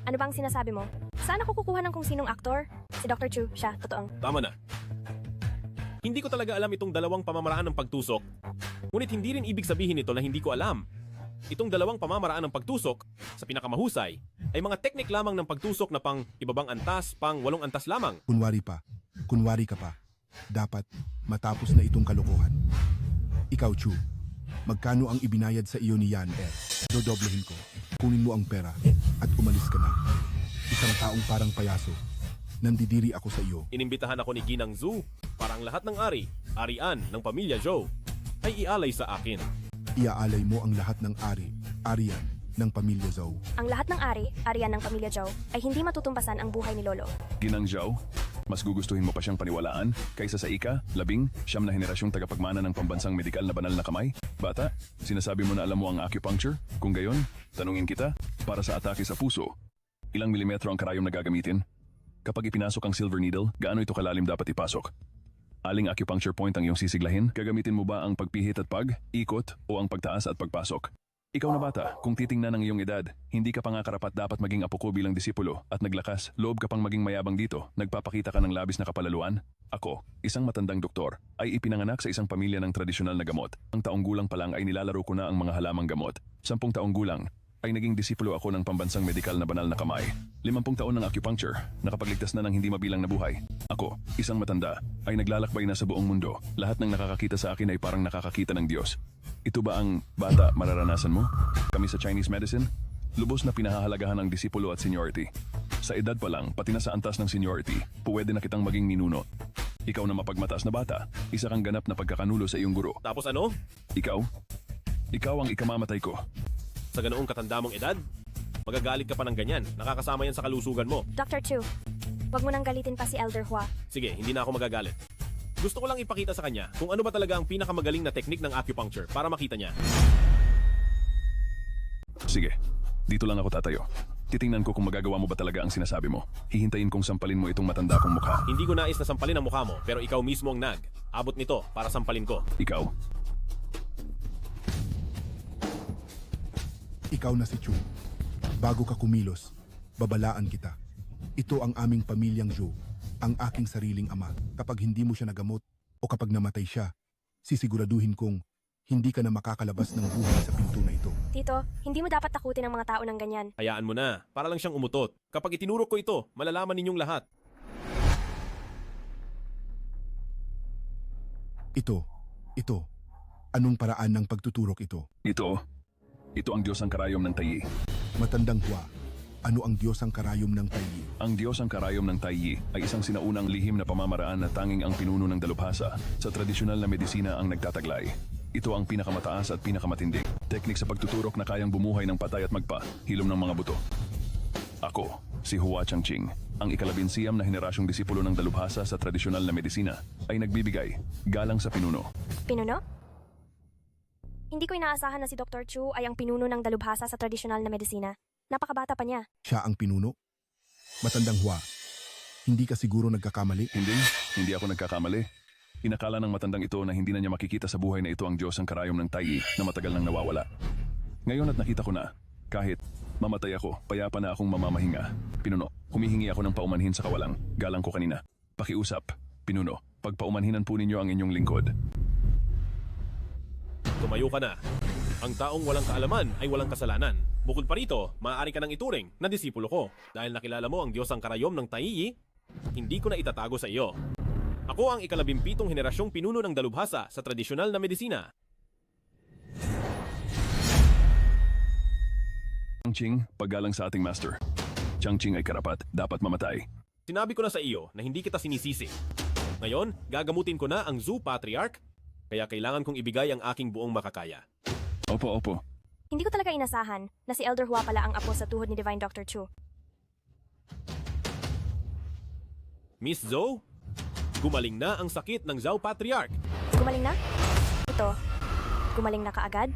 ano bang sinasabi mo? Saan ako kukuha ng kung sinong aktor? Si Dr. Chu, siya, totoong. Tama na. Hindi ko talaga alam itong dalawang pamamaraan ng pagtusok. Ngunit hindi rin ibig sabihin ito na hindi ko alam. Itong dalawang pamamaraan ng pagtusok, sa pinakamahusay, ay mga teknik lamang ng pagtusok na pang ibabang antas, pang 8 antas lamang. Kunwari ka pa. Dapat matapos na itong kalokohan. Ikaw, Chu, magkano ang ibinayad sa iyo ni Yan Dodoblehin ko. Kunin mo ang pera at umalis ka na. Isang taong parang payaso. Nandidiri ako sa iyo. Inimbitahan ako ni Ginang Zhu para ang lahat ng arian ng pamilya Zhou, ay ialay sa akin. Iaalay mo ang lahat ng arian ng pamilya Zhou. Ang lahat ng arian ng pamilya Zhou, ay hindi matutumpasan ang buhay ni Lolo. Ginang Zhao, mas gugustuhin mo pa siyang paniwalaan kaysa sa ika-19 na henerasyong tagapagmana ng pambansang medikal na banal na kamay? Bata, sinasabi mo na alam mo ang acupuncture? Kung gayon, tanungin kita, para sa atake sa puso, ilang milimetro ang karayom na gagamitin? Kapag ipinasok ang silver needle, gaano ito kalalim dapat ipasok? Aling acupuncture point ang iyong sisiglahin? Gagamitin mo ba ang pagpihit at ikot o ang pagtaas at pagpasok? Ikaw na bata, kung titingnan ang iyong edad, hindi ka pa nga karapat dapat maging apo ko bilang disipulo at naglakas, loob ka pang maging mayabang dito, nagpapakita ka ng labis na kapalaluan? Ako, isang matandang doktor, ay ipinanganak sa isang pamilya ng tradisyonal na gamot. Ang taong gulang pa lang ay nilalaro ko na ang mga halamang gamot. 10 taong gulang, ay naging disipulo ako ng pambansang medikal na banal na kamay. 50 taon ng acupuncture, nakapagligtas na ng hindi mabilang na buhay. Ako, isang matanda, ay naglalakbay na sa buong mundo. Lahat ng nakakakita sa akin ay parang nakakakita ng Diyos. Ito ba ang bata mararanasan mo? Kami sa Chinese medicine, lubos na pinahahalagahan ang disipulo at seniority. Sa edad pa lang, pati na sa antas ng seniority, pwede na kitang maging ninuno. Ikaw na mapagmataas na bata, isa kang ganap na pagkakanulo sa iyong guro. Tapos ano? Ikaw ang ikamamatay ko. Sa ganoong katanda mong edad, magagalit ka pa ng ganyan. Nakakasama yan sa kalusugan mo. Dr. Chu, wag mo nang galitin pa si Elder Hua. Sige, hindi na ako magagalit. Gusto ko lang ipakita sa kanya kung ano ba talaga ang pinakamagaling na teknik ng acupuncture para makita niya. Sige, dito lang ako tatayo. Titingnan ko kung magagawa mo ba talaga ang sinasabi mo. Hihintayin kong sampalin mo itong matanda kong mukha. Hindi ko nais na sampalin ang mukha mo, pero ikaw mismo ang abot nito para sampalin ko. Ikaw na si Chu. Bago ka kumilos, babalaan kita. Ito ang aming pamilyang Zhou, ang aking sariling ama. Kapag hindi mo siya nagamot o kapag namatay siya, sisiguraduhin kong hindi ka na makakalabas ng buhay sa pinto na ito. Tito, hindi mo dapat takutin ang mga tao ng ganyan. Hayaan mo na, para lang siyang umutot. Kapag itinurok ko ito, malalaman ninyong lahat. Ito. Anong paraan ng pagtuturok ito? Ito ang Diyos ang karayom ng Taiyi. Matandang Hua, ano ang Diyos ang karayom ng Taiyi? Ang Diyos ang karayom ng Taiyi ay isang sinaunang lihim na pamamaraan na tanging ang pinuno ng dalubhasa sa tradisyonal na medisina ang nagtataglay. Ito ang pinakamataas at pinakamatindi. Teknik sa pagtuturok na kayang bumuhay ng patay at hilom ng mga buto. Ako, si Hua Changqing, ang ika-11 na henerasyong disipulo ng dalubhasa sa tradisyonal na medisina, ay nagbibigay galang sa pinuno. Pinuno? Hindi ko inaasahan na si Dr. Chu ay ang pinuno ng dalubhasa sa tradisyonal na medisina. Napakabata pa niya. Siya ang pinuno? Matandang Hua, hindi ka siguro nagkakamali? Hindi ako nagkakamali. Inakala ng matandang ito na hindi na niya makikita sa buhay na ito ang Diyos ang karayom ng Taiyi na matagal nang nawawala. Ngayon at nakita ko na, kahit mamatay ako, payapa na akong mamamahinga. Pinuno, humihingi ako ng paumanhin sa kawalang. Galang ko kanina. Pakiusap, pinuno, pagpaumanhinan po ninyo ang inyong lingkod. Tumayo ka na. Ang taong walang kaalaman ay walang kasalanan. Bukod pa rito, maaari ka nang ituring na disipulo ko dahil nakilala mo ang Diyos ang karayom ng Taiyi, hindi ko na itatago sa iyo. Ako ang ikalabimpitong henerasyong pinuno ng dalubhasa sa tradisyonal na medisina. Changqing, paggalang sa ating master. Changqing ay karapat, dapat mamatay. Sinabi ko na sa iyo na hindi kita sinisisi. Ngayon, gagamutin ko na ang Zoo Patriarch, kaya kailangan kong ibigay ang aking buong makakaya. Opo. Hindi ko talaga inasahan na si Elder Hua pala ang apo sa tuhod ni Divine Dr. Chu. Miss Zhou, gumaling na ang sakit ng Zhao Patriarch. Gumaling na? Ito, gumaling na kaagad?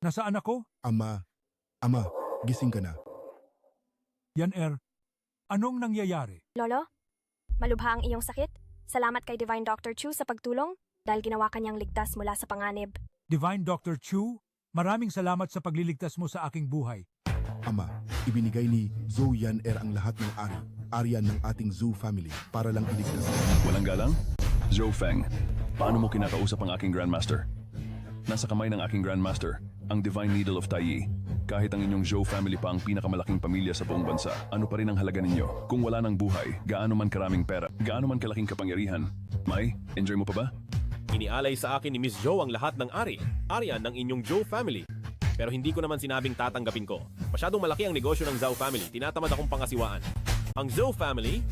Nasaan ako? Ama, gising ka na. Yan anong nangyayari? Lolo, malubha ang iyong sakit. Salamat kay Divine Dr. Chu sa pagtulong dahil ginawa kanyang ligtas mula sa panganib. Divine Dr. Chu, maraming salamat sa pagliligtas mo sa aking buhay. Ama, ibinigay ni Zhou Yan ang lahat ng arian ng ating Zhou family para lang iligtas ka. Walang galang? Zhou Feng, paano mo kinakausap ang aking Grandmaster? Nasa kamay ng aking Grandmaster, ang Divine Needle of Taiyi. Kahit ang inyong Zhou family pa ang pinakamalaking pamilya sa buong bansa, ano pa rin ang halaga ninyo? Kung wala ng buhay, gaano man karaming pera, gaano man kalaking kapangyarihan. May, enjoy mo pa ba? Inialay sa akin ni Miss Zhou ang lahat ng arian ng inyong Zhou family. Pero hindi ko naman sinabing tatanggapin ko. Masyadong malaki ang negosyo ng Zhao family, tinatamad akong pangasiwaan. Ang Zhou family,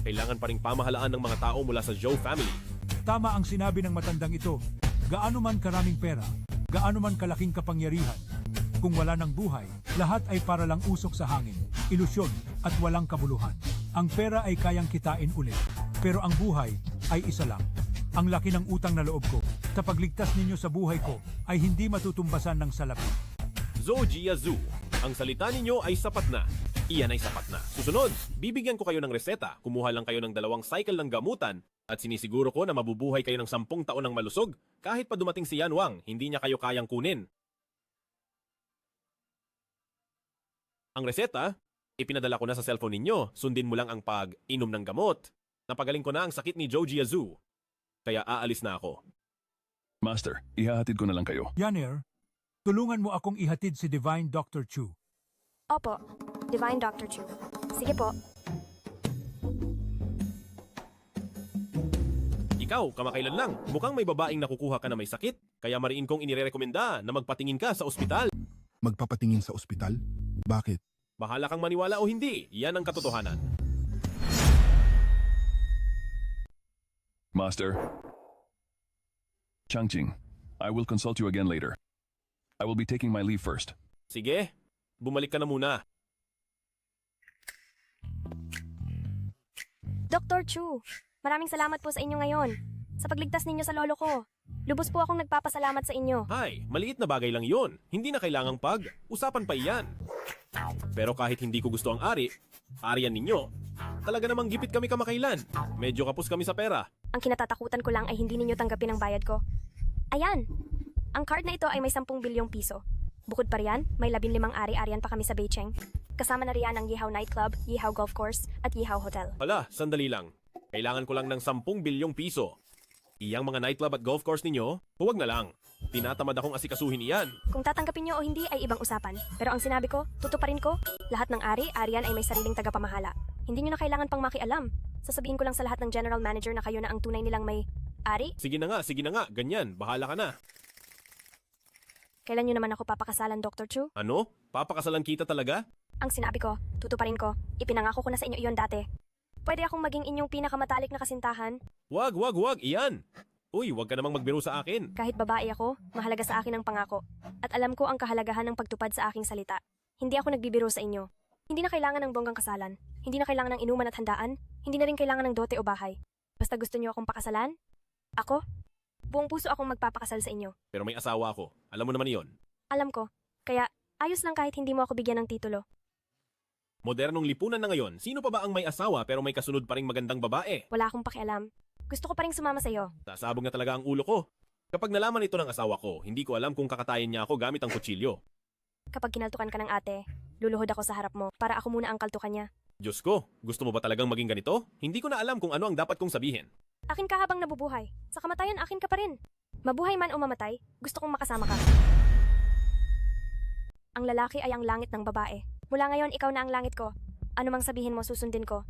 kailangan pa ring pamahalaan ng mga tao mula sa Zhou family. Tama ang sinabi ng matandang ito. Gaano man karaming pera, gaano man kalaking kapangyarihan. Kung wala ng buhay, lahat ay para lang usok sa hangin, ilusyon at walang kabuluhan. Ang pera ay kayang kitain ulit, pero ang buhay ay isa lang. Ang laki ng utang na loob ko sa pagligtas ninyo sa buhay ko ay hindi matutumbasan ng salapi. Zhou Jia Zhu, ang salita ninyo ay sapat na. Iyan ay sapat na. Susunod, bibigyan ko kayo ng reseta. Kumuha lang kayo ng 2 cycle ng gamutan at sinisiguro ko na mabubuhay kayo ng 10 taon ng malusog. Kahit pa dumating si Yan Wang, hindi niya kayo kayang kunin. Ang reseta, ipinadala ko na sa cellphone ninyo. Sundin mo lang ang pag-inom ng gamot. Napagaling ko na ang sakit ni Zhou Jia Zhu. Kaya aalis na ako. Master, ihahatid ko na lang kayo. Yan tulungan mo akong ihatid si Divine Dr. Chu. Opo, Divine Dr. Chu. Sige po. Ikaw, kamakailan lang, mukhang may babaeng nakukuha ka na may sakit. Kaya mariin kong inirekomenda na magpatingin ka sa ospital. Magpapatingin sa ospital? Bakit? Bahala kang maniwala o hindi, yan ang katotohanan. Master. Changqing, I will consult you again later. I will be taking my leave first. Sige, bumalik ka na muna. Dr. Chu, maraming salamat po sa inyo ngayon. Sa pagligtas ninyo sa lolo ko. Lubos po akong nagpapasalamat sa inyo. Hay, maliit na bagay lang yon. Hindi na kailangang usapan pa iyan. Pero kahit hindi ko gusto ang arian ninyo, talaga namang gipit kami kamakailan. Medyo kapos kami sa pera. Ang kinatatakutan ko lang ay hindi ninyo tanggapin ang bayad ko. Ayan! Ang card na ito ay may 10 bilyong piso. Bukod pa riyan, may 15 ari-arian pa kami sa Beicheng. Kasama na riyan ang Yihaw Nightclub, Yihaw Golf Course, at Yihaw Hotel. Hala, sandali lang. Kailangan ko lang ng 10 bilyong piso. Iyang mga nightclub at golf course ninyo, huwag na lang. Tinatamad akong asikasuhin iyan. Kung tatanggapin nyo o hindi ay ibang usapan. Pero ang sinabi ko, tutuparin ko, lahat ng arian ay may sariling tagapamahala. Hindi nyo na kailangan pang makialam. Sasabihin ko lang sa lahat ng general manager na kayo na ang tunay nilang may ari. Sige na nga, ganyan, bahala ka na. Kailan nyo naman ako papakasalan, Dr. Chu? Ano? Papakasalan kita talaga? Ang sinabi ko, tutuparin ko. Ipinangako ko na sa inyo iyon dati. Pwede akong maging inyong pinakamatalik na kasintahan. Wag, iyan! Uy, wag ka namang magbiro sa akin. Kahit babae ako, mahalaga sa akin ang pangako. At alam ko ang kahalagahan ng pagtupad sa aking salita. Hindi ako nagbibiro sa inyo. Hindi na kailangan ng bonggang kasalan. Hindi na kailangan ng inuman at handaan. Hindi na rin kailangan ng dote o bahay. Basta gusto niyo akong pakasalan? Ako? Buong puso akong magpapakasal sa inyo. Pero may asawa ako. Alam mo naman iyon. Alam ko. Kaya, ayos lang kahit hindi mo ako bigyan ng titulo. Modernong lipunan na ngayon, sino pa ba ang may asawa pero may kasunod pa ring magandang babae? Wala akong pakialam. Gusto ko pa rin sumama sa iyo. Sasabog na talaga ang ulo ko. Kapag nalaman ito ng asawa ko, hindi ko alam kung kakatayin niya ako gamit ang kutsilyo. Kapag kinaltukan ka ng ate, luluhod ako sa harap mo para ako muna ang kaltukan niya. Diyos ko, gusto mo ba talagang maging ganito? Hindi ko na alam kung ano ang dapat kong sabihin. Akin ka habang nabubuhay. Sa kamatayan, akin ka pa rin. Mabuhay man o mamatay, gusto kong makasama ka. Ang lalaki ay ang langit ng babae. Mula ngayon, ikaw na ang langit ko. Ano mang sabihin mo, susundin ko.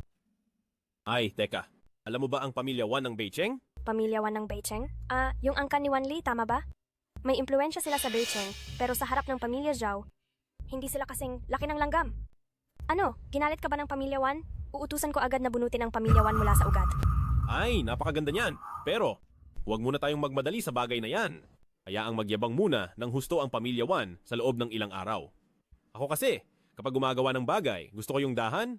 Ay, teka. Alam mo ba ang pamilya Wan ng Beicheng? Pamilya Wan ng Beicheng? Yung angkan ni Wan Li, tama ba? May impluensya sila sa Beicheng, pero sa harap ng pamilya Zhao, hindi sila kasing laki ng langgam. Ano, ginalit ka ba ng pamilya Wan? Uutusan ko agad na bunutin ang pamilya Wan mula sa ugat. Ay, napakaganda niyan. Pero, huwag muna tayong magmadali sa bagay na yan. Hayaang magyabang muna ng husto ang pamilya Wan sa loob ng ilang araw. Ako kasi, kapag gumagawa ng bagay, gusto ko yung dahan,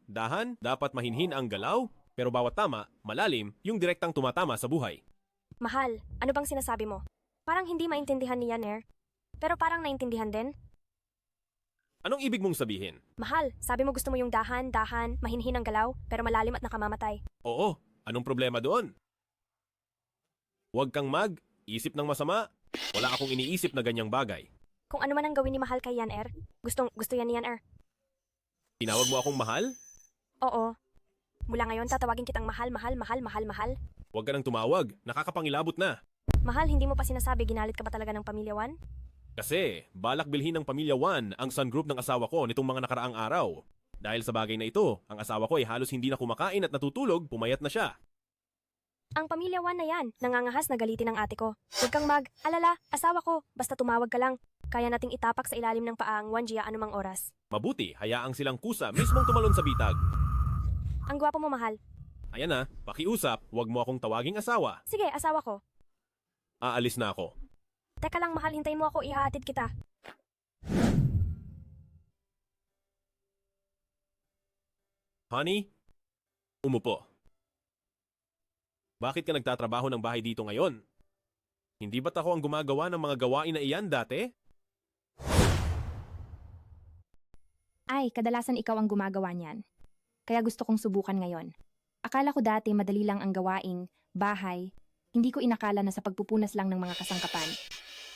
dapat mahinhin ang galaw, pero bawat tama, malalim, yung direktang tumatama sa buhay. Mahal, ano bang sinasabi mo? Parang hindi maintindihan ni Yaner, pero parang naintindihan din. Anong ibig mong sabihin? Mahal, sabi mo gusto mo yung dahan, mahinhin ang galaw, pero malalim at nakamamatay. Oo, anong problema doon? Huwag kang isip ng masama. Wala akong iniisip na ganyang bagay. Kung ano man ang gawin ni Mahal kay Yaner, gusto yan ni Yaner. Tinawag mo akong mahal? Oo. Mula ngayon, tatawagin kitang mahal. Huwag ka nang tumawag. Nakakapangilabot na. Mahal, hindi mo pa sinasabi ginalit ka ba talaga ng pamilya Wan? Kasi, balak bilhin ng pamilya Wan ang Sun Group ng asawa ko nitong mga nakaraang araw. Dahil sa bagay na ito, ang asawa ko ay halos hindi na kumakain at natutulog, pumayat na siya. Ang pamilya Wan na yan, nangangahas na galitin ng ate ko. Huwag kang alala, asawa ko, basta tumawag ka lang. Kaya nating itapak sa ilalim ng paa ang Wan Jia anumang oras. Mabuti, hayaang silang kusa mismong tumalon sa bitag. Ang gwapo mo, Mahal. Ayan na, pakiusap, huwag mo akong tawaging asawa. Sige, asawa ko. Aalis na ako. Teka lang, Mahal, hintayin mo ako, ihahatid kita. Honey, umupo. Bakit ka nagtatrabaho ng bahay dito ngayon? Hindi ba't ako ang gumagawa ng mga gawain na iyan dati? Ay, kadalasan ikaw ang gumagawa niyan. Kaya gusto kong subukan ngayon. Akala ko dati madali lang ang gawaing, bahay. Hindi ko inakala na sa pagpupunas lang ng mga kasangkapan.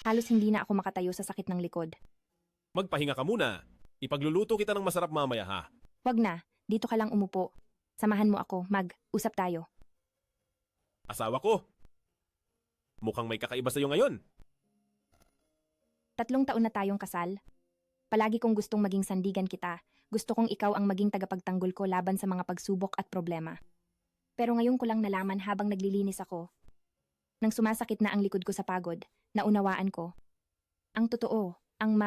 Halos hindi na ako makatayo sa sakit ng likod. Magpahinga ka muna. Ipagluluto kita ng masarap mamaya ha. Wag na, dito ka lang umupo. Samahan mo ako, usap tayo. Asawa ko. Mukhang may kakaiba sa'yo ngayon. 3 taon na tayong kasal. Palagi kong gustong maging sandigan kita. Gusto kong ikaw ang maging tagapagtanggol ko laban sa mga pagsubok at problema. Pero ngayon ko lang nalaman habang naglilinis ako. Nang sumasakit na ang likod ko sa pagod, naunawaan ko. Ang totoo, ang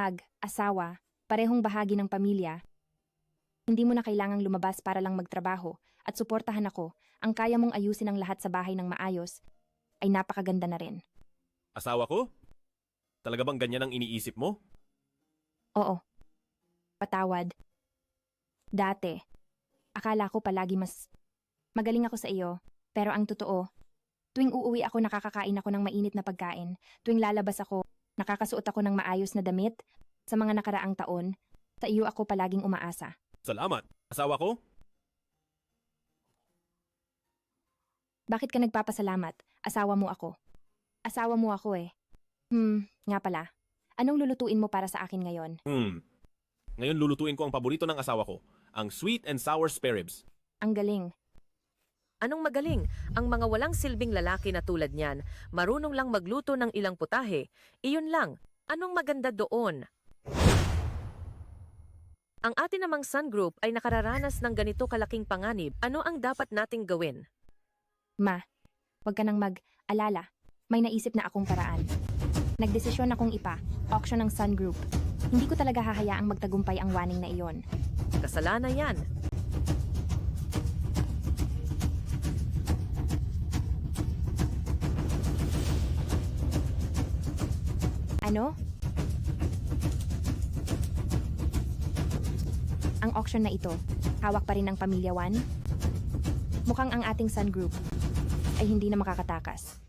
asawa, parehong bahagi ng pamilya. Hindi mo na kailangang lumabas para lang magtrabaho at suportahan ako. Ang kaya mong ayusin ang lahat sa bahay ng maayos ay napakaganda na rin. Asawa ko? Talaga bang ganyan ang iniisip mo? Oo. Patawad. Dati, akala ko palagi mas magaling ako sa iyo, pero ang totoo, tuwing uuwi ako nakakakain ako ng mainit na pagkain, tuwing lalabas ako, nakakasuot ako ng maayos na damit, sa mga nakaraang taon, sa iyo ako palaging umaasa. Salamat. Asawa ko? Bakit ka nagpapasalamat? Asawa mo ako. Asawa mo ako eh. Nga pala. Anong lulutuin mo para sa akin ngayon? Ngayon lulutuin ko ang paborito ng asawa ko, ang sweet and sour spare ribs. Ang galing. Anong magaling? Ang mga walang silbing lalaki na tulad niyan, marunong lang magluto ng ilang putahe. Iyon lang. Anong maganda doon? Ang atin namang Sun Group ay nakararanas ng ganito kalaking panganib. Ano ang dapat nating gawin? Ma, wag ka nang mag-alala. May naisip na akong paraan. Nagdesisyon akong auction ng Sun Group. Hindi ko talaga hahayaang magtagumpay ang waning na iyon. Kasalanan yan. Ano? Ang auction na ito, hawak pa rin ng Pamilya Wan? Mukhang ang ating Sun Group ay hindi na makakatakas.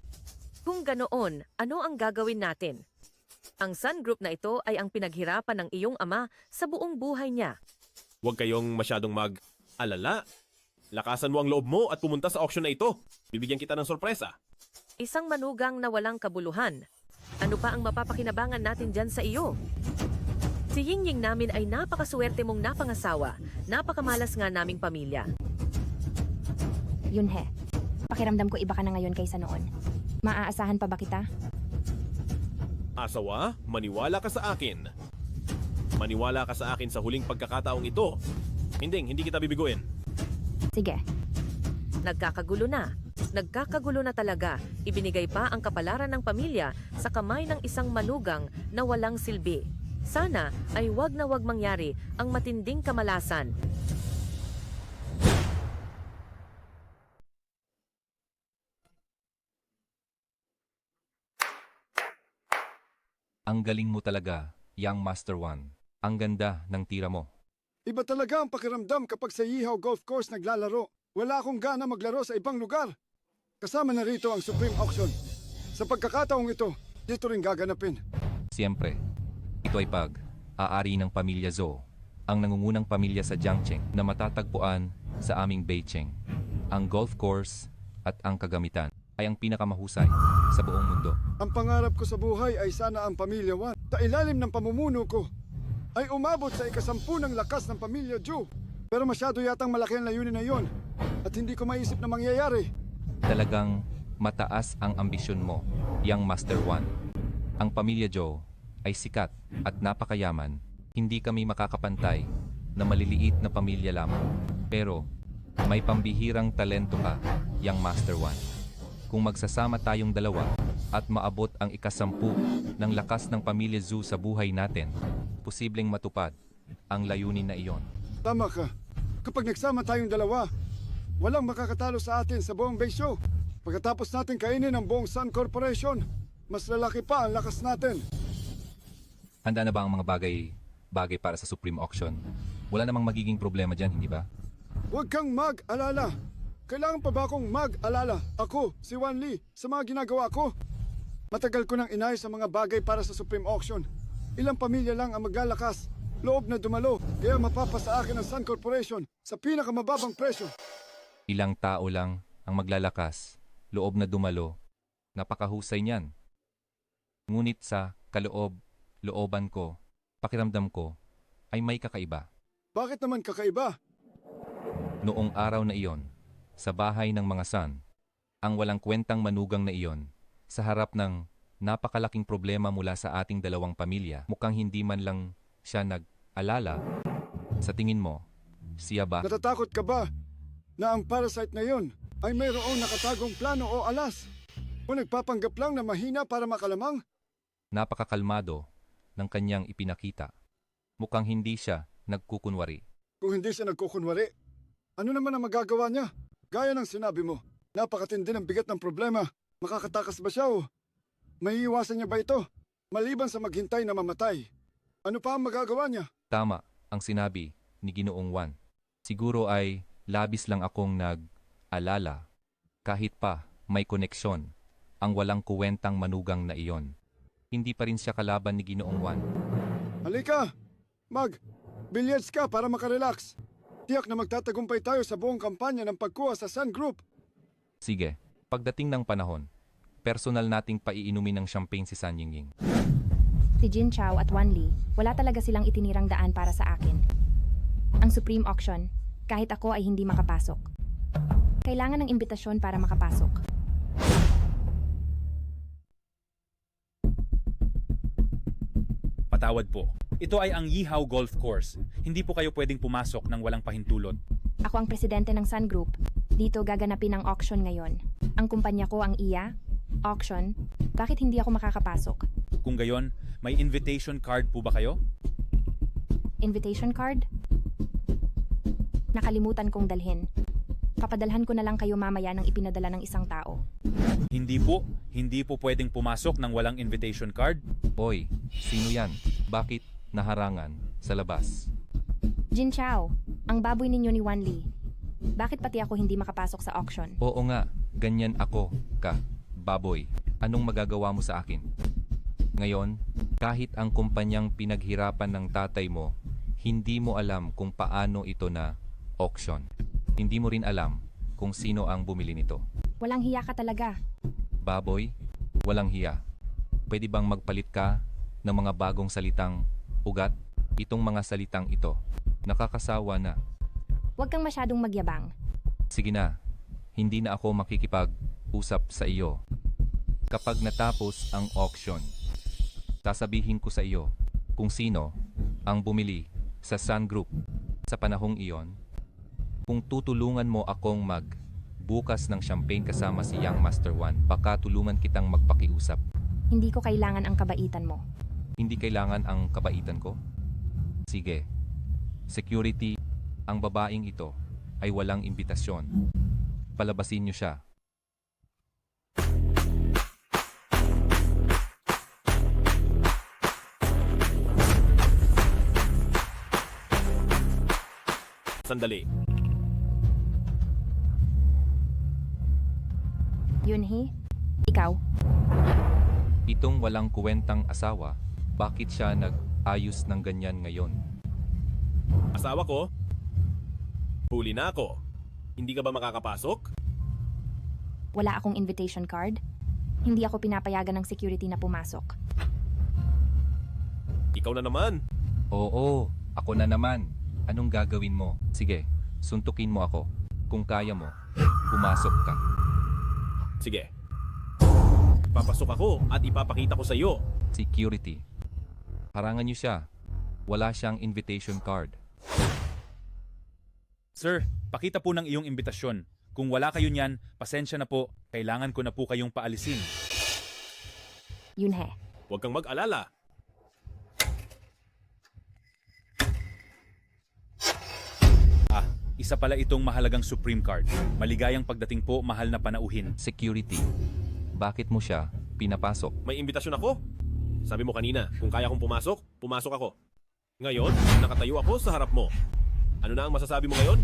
Kung ganoon, ano ang gagawin natin? Ang Sun Group na ito ay ang pinaghirapan ng iyong ama sa buong buhay niya. Huwag kayong masyadong mag-alala. Lakasan mo ang loob mo at pumunta sa auction na ito. Bibigyan kita ng sorpresa. Isang manugang na walang kabuluhan. Ano pa ang mapapakinabangan natin dyan sa iyo? Si Yingying namin ay napakaswerte mong napangasawa. Napakamalas nga naming pamilya. Yun he. Pakiramdam ko iba ka na ngayon kaysa noon. Maaasahan pa ba kita? Asawa, maniwala ka sa akin. Maniwala ka sa akin sa huling pagkakataong ito. Hindi kita bibiguin. Sige. Nagkakagulo na. Nagkakagulo na talaga. Ibinigay pa ang kapalaran ng pamilya sa kamay ng isang manugang na walang silbi. Sana ay wag na wag mangyari ang matinding kamalasan. Ang galing mo talaga, Young Master One. Ang ganda ng tira mo. Iba talaga ang pakiramdam kapag sa Yeehaw Golf Course naglalaro. Wala akong gana maglaro sa ibang lugar. Kasama na rito ang Supreme Auction. Sa pagkakataong ito, dito rin gaganapin. Siyempre, ito ay pag-aari ng pamilya Zhou, ang nangungunang pamilya sa Jiangcheng na matatagpuan sa aming Beicheng. Ang golf course at ang kagamitan ay ang pinakamahusay sa buong mundo. Ang pangarap ko sa buhay ay sana ang pamilya Wan. Sa ilalim ng pamumuno ko, ay umabot sa ikasampu ng lakas ng pamilya Zhou. Pero masyado yatang malaki ang layunin na yon at hindi ko maisip na mangyayari. Talagang mataas ang ambisyon mo, Young Master One. Ang pamilya Zhou ay sikat at napakayaman. Hindi kami makakapantay na maliliit na pamilya lamang. Pero may pambihirang talento ka, Young Master One. Kung magsasama tayong dalawa at maabot ang ikasampu ng lakas ng pamilya Zhou sa buhay natin, posibleng matupad ang layunin na iyon. Tama ka. Kapag nagsama tayong dalawa, walang makakatalo sa atin sa buong Beisho. Pagkatapos natin kainin ang buong Sun Corporation, mas lalaki pa ang lakas natin. Handa na ba ang mga bagay para sa Supreme Auction? Wala namang magiging problema dyan, hindi ba? Huwag kang mag-alala. Kailangan pa ba akong mag-alala? Ako, si Wan Li, sa mga ginagawa ko. Matagal ko nang inayos ang mga bagay para sa Supreme Auction. Ilang pamilya lang ang maglalakas. Loob na dumalo, kaya mapapasa akin ang Sun Corporation sa pinakamababang presyo. Ilang tao lang ang maglalakas, loob na dumalo. Napakahusay niyan. Ngunit sa looban ko, pakiramdam ko, ay may kakaiba. Bakit naman kakaiba? Noong araw na iyon, sa bahay ng mga Sun, ang walang kwentang manugang na iyon, sa harap ng napakalaking problema mula sa ating dalawang pamilya, mukhang hindi man lang siya nag-alala. Sa tingin mo, siya ba? Natatakot ka ba na ang parasite na yon ay mayroong nakatagong plano o alas? O nagpapanggap lang na mahina para makalamang? Napakakalmado ng kanyang ipinakita. Mukhang hindi siya nagkukunwari. Kung hindi siya nagkukunwari, ano naman ang magagawa niya? Gaya ng sinabi mo, napakatindi ng bigat ng problema. Makakatakas ba siya o maiiwasan niya ba ito? Maliban sa maghintay na mamatay, ano pa ang magagawa niya? Tama ang sinabi ni Ginoong Wan. Siguro ay labis lang akong nag-alala kahit pa may koneksyon ang walang kuwentang manugang na iyon. Hindi pa rin siya kalaban ni Ginoong Wan. Halika! Billiards ka para makarelax. Tiyak na magtatagumpay tayo sa buong kampanya ng pagkuha sa Sun Group. Sige, pagdating ng panahon, personal nating paiinumin ng champagne si San Yingying. Si Jin Chao at Wan Li, wala talaga silang itinirang daan para sa akin. Ang Supreme Auction, kahit ako ay hindi makapasok. Kailangan ng imbitasyon para makapasok. Patawad po. Ito ay ang Yeehaw Golf Course. Hindi po kayo pwedeng pumasok ng walang pahintulot. Ako ang presidente ng Sun Group. Dito gaganapin ang auction ngayon. Ang kumpanya ko ang IA, auction. Bakit hindi ako makakapasok? Kung gayon, may invitation card po ba kayo? Invitation card? Nakalimutan kong dalhin. Papadalhan ko na lang kayo mamaya ng ipinadala ng isang tao. Hindi po pwedeng pumasok ng walang invitation card. Oy, sino yan? Bakit naharangan sa labas? Jin Chao, ang baboy ninyo ni Wan Li. Bakit pati ako hindi makapasok sa auction? Oo nga, ganyan ako, baboy. Anong magagawa mo sa akin? Ngayon, kahit ang kumpanyang pinaghirapan ng tatay mo, hindi mo alam kung paano ito na auction. Hindi mo rin alam kung sino ang bumili nito. Walang hiya ka talaga. Baboy, walang hiya. Pwede bang magpalit ka ng mga bagong salitang ugat? Itong mga salitang ito, nakakasawa na. Huwag kang masyadong magyabang. Sige na, hindi na ako makikipag-usap sa iyo. Kapag natapos ang auction, sasabihin ko sa iyo kung sino ang bumili sa Sun Group sa panahong iyon. Kung tutulungan mo akong bukas ng champagne kasama si Young Master 1, baka tulungan kitang magpakiusap. Hindi ko kailangan ang kabaitan mo. Hindi kailangan ang kabaitan ko? Sige. Security, ang babaeng ito ay walang imbitasyon. Palabasin niyo siya. Sandali. Yunhee, ikaw? Itong walang kuwentang asawa, bakit siya nag-ayos ng ganyan ngayon? Asawa ko? Huli na ako. Hindi ka ba makakapasok? Wala akong invitation card. Hindi ako pinapayagan ng security na pumasok. Ikaw na naman. Oo, ako na naman. Anong gagawin mo? Sige, suntukin mo ako. Kung kaya mo, pumasok ka. Sige. Papasok ako at ipapakita ko sa iyo. Security. Harangan niyo siya. Wala siyang invitation card. Sir, pakita po ng iyong imbitasyon. Kung wala kayo niyan, pasensya na po. Kailangan ko na po kayong paalisin. Yunhee. Huwag kang mag-alala. Isa pala itong mahalagang Supreme Card. Maligayang pagdating po, mahal na panauhin. Security. Bakit mo siya pinapasok? May imbitasyon ako. Sabi mo kanina, kung kaya kong pumasok, pumasok ako. Ngayon, nakatayo ako sa harap mo. Ano na ang masasabi mo ngayon?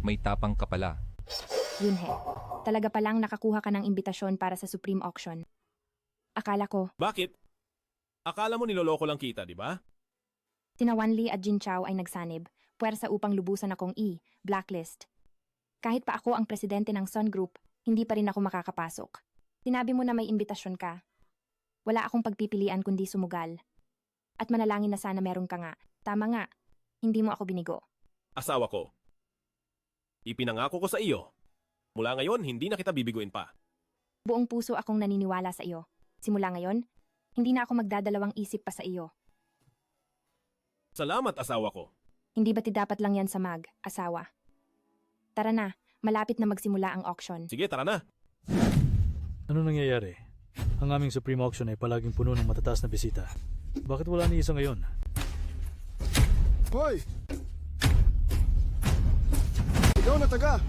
May tapang ka pala. Yunhee, talaga palang nakakuha ka ng imbitasyon para sa Supreme Auction. Akala ko, Bakit? Akala mo niloloko lang kita, di ba? sina Wanli at Jin Chao ay nagsanib, puwersa upang lubusan akong blacklist. Kahit pa ako ang presidente ng Sun Group, hindi pa rin ako makakapasok. Sinabi mo na may imbitasyon ka. Wala akong pagpipilian kundi sumugal. At manalangin na sana meron ka nga. Tama nga, hindi mo ako binigo. Asawa ko. Ipinangako ko sa iyo. Mula ngayon, hindi na kita bibiguin pa. Buong puso akong naniniwala sa iyo. Simula ngayon, hindi na ako magdadalawang isip pa sa iyo. Salamat, asawa ko. Hindi ba't dapat lang yan sa asawa? Tara na, malapit na magsimula ang auction. Sige, tara na. Ano nangyayari? Ang aming Supreme Auction ay palaging puno ng matataas na bisita. Bakit wala ni isa ngayon? Hoy! Ikaw na taga!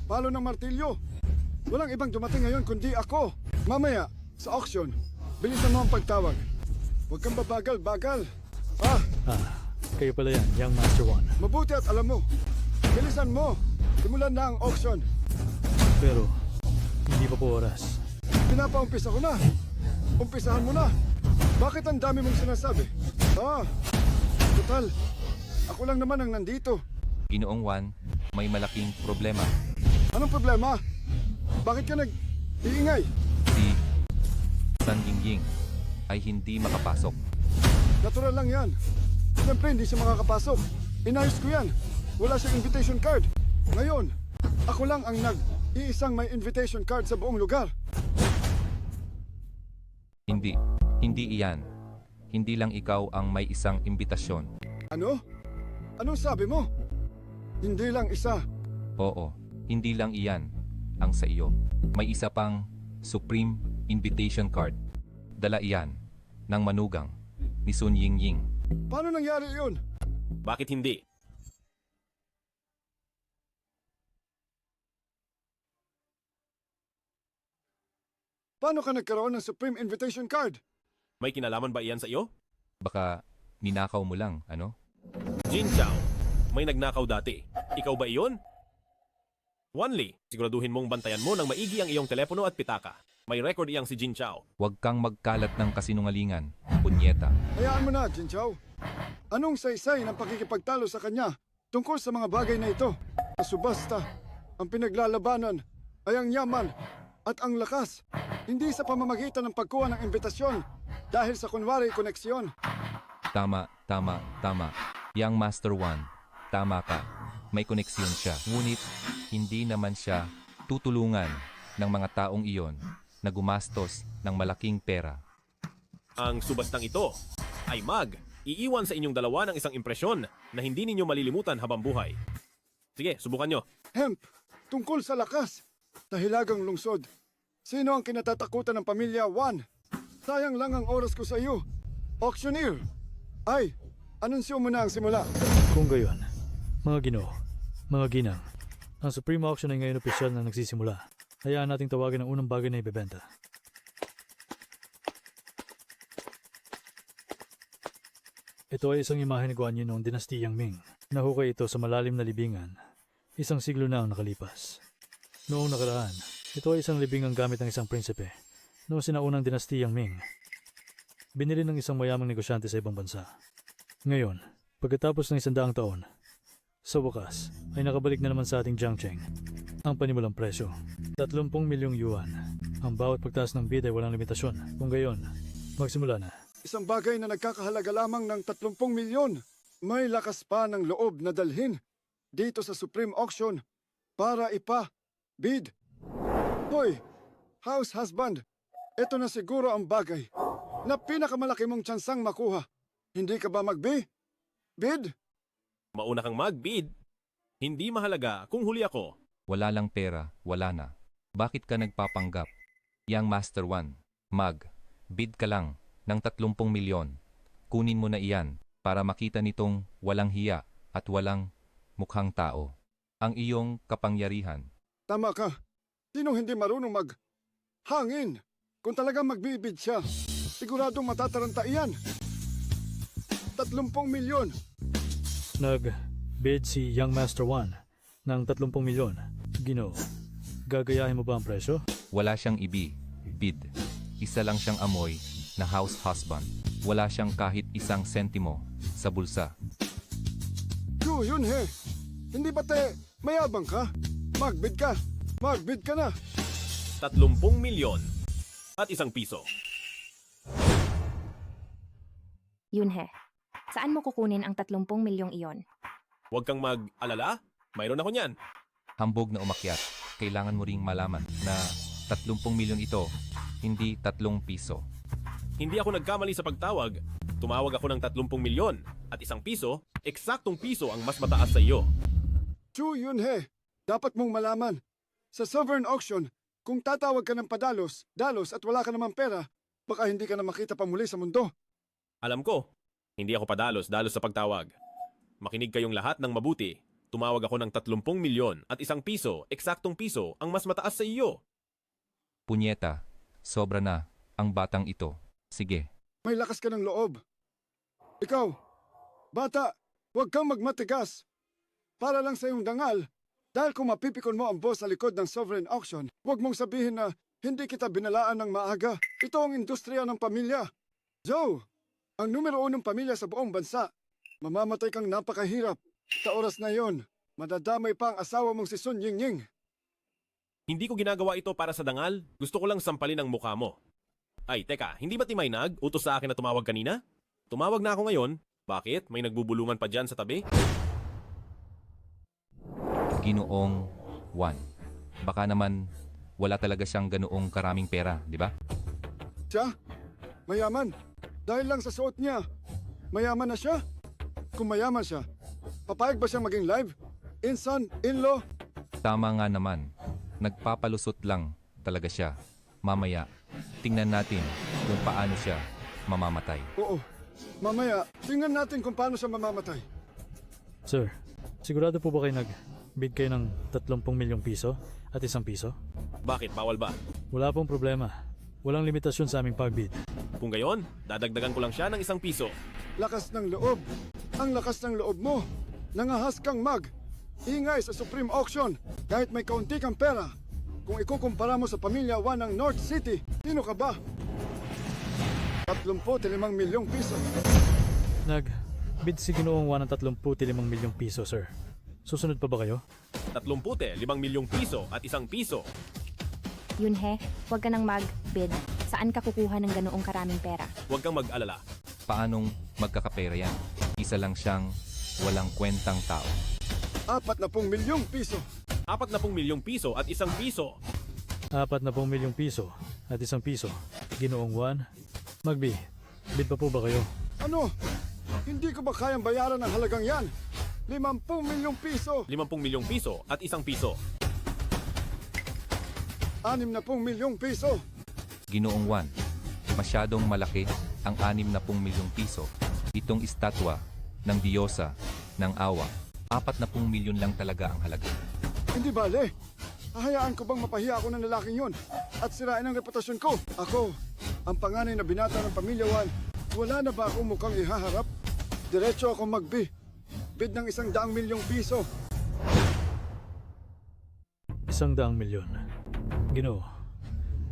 Palo ng martilyo! Walang ibang dumating ngayon kundi ako! Mamaya, sa auction, bilisan mo ang pagtawag. Huwag kang babagal-bagal. Kayo pala yan, Young Master 1. Mabuti at alam mo. Bilisan mo! Simulan na ang auction. Pero, hindi pa po oras. Pinapaumpisa ko na. Umpisahan mo na. Bakit ang dami mong sinasabi? Total. Ako lang naman ang nandito. Ginoong Juan, may malaking problema. Anong problema? Bakit ka nag-iingay? Si San Yingying ay hindi makapasok. Natural lang yan. Siyempre, hindi siya makakapasok. Inayos ko yan. Wala siyang invitation card. Ngayon, ako lang ang iisang may invitation card sa buong lugar. Hindi iyan. Hindi lang ikaw ang may isang imbitasyon. Ano? Anong sabi mo? Hindi lang isa. Oo, hindi lang iyan ang sa iyo. May isa pang Supreme Invitation Card. Dala iyan ng manugang ni Sun Yingying. Paano nangyari yun? Bakit hindi? Paano ka nagkaroon ng Supreme Invitation Card? May kinalaman ba iyan sa iyo? Baka ninakaw mo lang, ano? Jin Chao, may nagnakaw dati. Ikaw ba iyon? Wanli, siguraduhin mong bantayan mo ng maigi ang iyong telepono at pitaka. May record iyang si Jin Chao. Huwag kang magkalat ng kasinungalingan, punyeta. Hayaan mo na, Jin Chao. Anong saysay ng pakikipagtalo sa kanya tungkol sa mga bagay na ito? Sa subasta, ang pinaglalabanan ay ang yaman at ang lakas, hindi sa pamamagitan ng pagkuha ng imbitasyon dahil sa kunwari koneksyon. Tama. Young Master 1, tama ka. May koneksyon siya. Ngunit, hindi naman siya tutulungan ng mga taong iyon na gumastos ng malaking pera. Ang subastang ito ay iiwan sa inyong dalawa ng isang impresyon na hindi ninyo malilimutan habang buhay. Sige, subukan nyo. Hemp, tungkol sa lakas. Sa Hilagang Lungsod. Sino ang kinatatakutan ng pamilya 1? Sayang lang ang oras ko sa iyo. Auctioneer. Ay, anunsyo mo na ang simula. Kung gayon, mga ginoo, mga ginang, ang Supreme Auction ay ngayon opisyal na nagsisimula. Hayaan nating tawagin ang unang bagay na ibebenta. Ito ay isang imahe ni Guanyin noong dinastiyang Ming. Nahukay ito sa malalim na libingan. Isang siglo na ang nakalipas. Noong nakaraan, ito ay isang libingang gamit ng isang prinsipe noong sinaunang dinastiyang Ming. Binili ng isang mayamang negosyante sa ibang bansa. Ngayon, pagkatapos ng 100 taon, sa wakas ay nakabalik na naman sa ating Jiangcheng ang panimulang presyo. 30 milyong yuan. Ang bawat pagtaas ng bid ay walang limitasyon. Kung gayon, magsimula na. Isang bagay na nagkakahalaga lamang ng 30 milyon. May lakas pa ng loob na dalhin dito sa Supreme Auction para bid. Hoy, house husband, ito na siguro ang bagay na pinakamalaki mong tsansang makuha. Hindi ka ba bid? Mauna kang mag-bid. Hindi mahalaga kung huli ako. Wala lang pera, wala na. Bakit ka nagpapanggap? Yang Master 1, bid ka lang ng 30 milyon. Kunin mo na iyan para makita nitong walang hiya at walang mukhang tao. Ang iyong kapangyarihan. Tama ka. Sinong hindi marunong hangin? Kung talagang magbibid siya, siguradong matataranta iyan. 30 milyon. Nag-bid si Young Master 1 ng 30 milyon. Ginoo, gagayahin mo ba ang presyo? Wala siyang bid. Isa lang siyang amoy na house husband. Wala siyang kahit isang sentimo sa bulsa. Yun he. Hindi ba mayabang ka? Magbid ka. Magbid ka na. 30 milyon at 1 piso. Yunhe, saan mo kukunin ang 30 milyong iyon? Huwag kang mag-alala. Mayroon ako niyan. Hambog na umakyat. Kailangan mo ring malaman na 30 milyon ito, hindi 3 piso. Hindi ako nagkamali sa pagtawag. Tumawag ako ng 30 milyon at 1 piso, eksaktong piso ang mas mataas sa iyo. Chu Yunhe, dapat mong malaman. Sa sovereign auction, kung tatawag ka ng dalos at wala ka namang pera, baka hindi ka na makita pa muli sa mundo. Alam ko, hindi ako dalos sa pagtawag. Makinig kayong lahat ng mabuti. Tumawag ako ng 30 milyon at 1 piso, eksaktong piso ang mas mataas sa iyo. Punyeta, sobra na ang batang ito. Sige. May lakas ka ng loob. Ikaw, bata, huwag kang magmatigas. Para lang sa iyong dangal. Dahil kung mapipikon mo ang boss sa likod ng sovereign auction, huwag mong sabihin na hindi kita binalaan ng maaga. Ito ang industriya ng pamilya. Joe, ang numero 1 pamilya sa buong bansa. Mamamatay kang napakahirap. Sa oras na yon, madadamay pa ang asawa mong si Sun Yingying. Hindi ko ginagawa ito para sa dangal. Gusto ko lang sampalin ang mukha mo. Ay, teka, hindi ba Timaynag utos sa akin na tumawag kanina? Tumawag na ako ngayon. Bakit? May nagbubulungan pa dyan sa tabi? Ginoong 1. Baka naman wala talaga siyang ganoong karaming pera, di ba? Siya? Mayaman. Dahil lang sa suot niya. Mayaman na siya? Kung mayaman siya, papayag ba siya maging live? In-son, in-law? Tama nga naman. Nagpapalusot lang talaga siya. Mamaya, tingnan natin kung paano siya mamamatay. Oo. Mamaya, tingnan natin kung paano siya mamamatay. Sir, sigurado po ba kayo nag-bid kayo ng 30 milyong piso at 1 piso? Bakit? Bawal ba? Wala pong problema. Walang limitasyon sa aming pag-bid. Kung gayon, dadagdagan ko lang siya ng 1 piso. Lakas ng loob. Ang lakas ng loob mo. Nangahas kang ingay sa Supreme Auction kahit may kaunti kang pera. Kung ikukumpara mo sa pamilya 1 ng North City, sino ka ba? 35 milyong piso. Nag-bid si Ginoong 1 ng 35 milyong piso, sir. Susunod pa ba kayo? 35 milyong piso at 1 piso. Yunhe, huwag ka nang mag-bid. Saan ka kukuha ng ganoong karaming pera? Huwag kang mag-alala. Paanong magkakapera yan? Isa lang siyang walang kwentang tao. 40 milyong piso. 40 milyong piso at 1 piso. 40 milyong piso at 1 piso. Ginoong Juan, Magbi, bid pa po ba kayo? Ano? Hindi ko ba kayang bayaran ng halagang yan? 50 milyong piso! 50 milyong piso at 1 piso. 60 milyong piso! Ginoong Juan, masyadong malaki ang 60 milyong piso. Itong estatwa ng diyosa ng awa. 40 milyon lang talaga ang halaga. Hindi bale. Hahayaan ko bang mapahiya ako ng lalaking yon at sirain ang reputasyon ko? Ako, ang panganay na binata ng pamilya Juan. Wala na ba akong mukhang ihaharap? Diretso ako magbi. Bid ng 100 milyong piso. 100 milyon. Ginoo,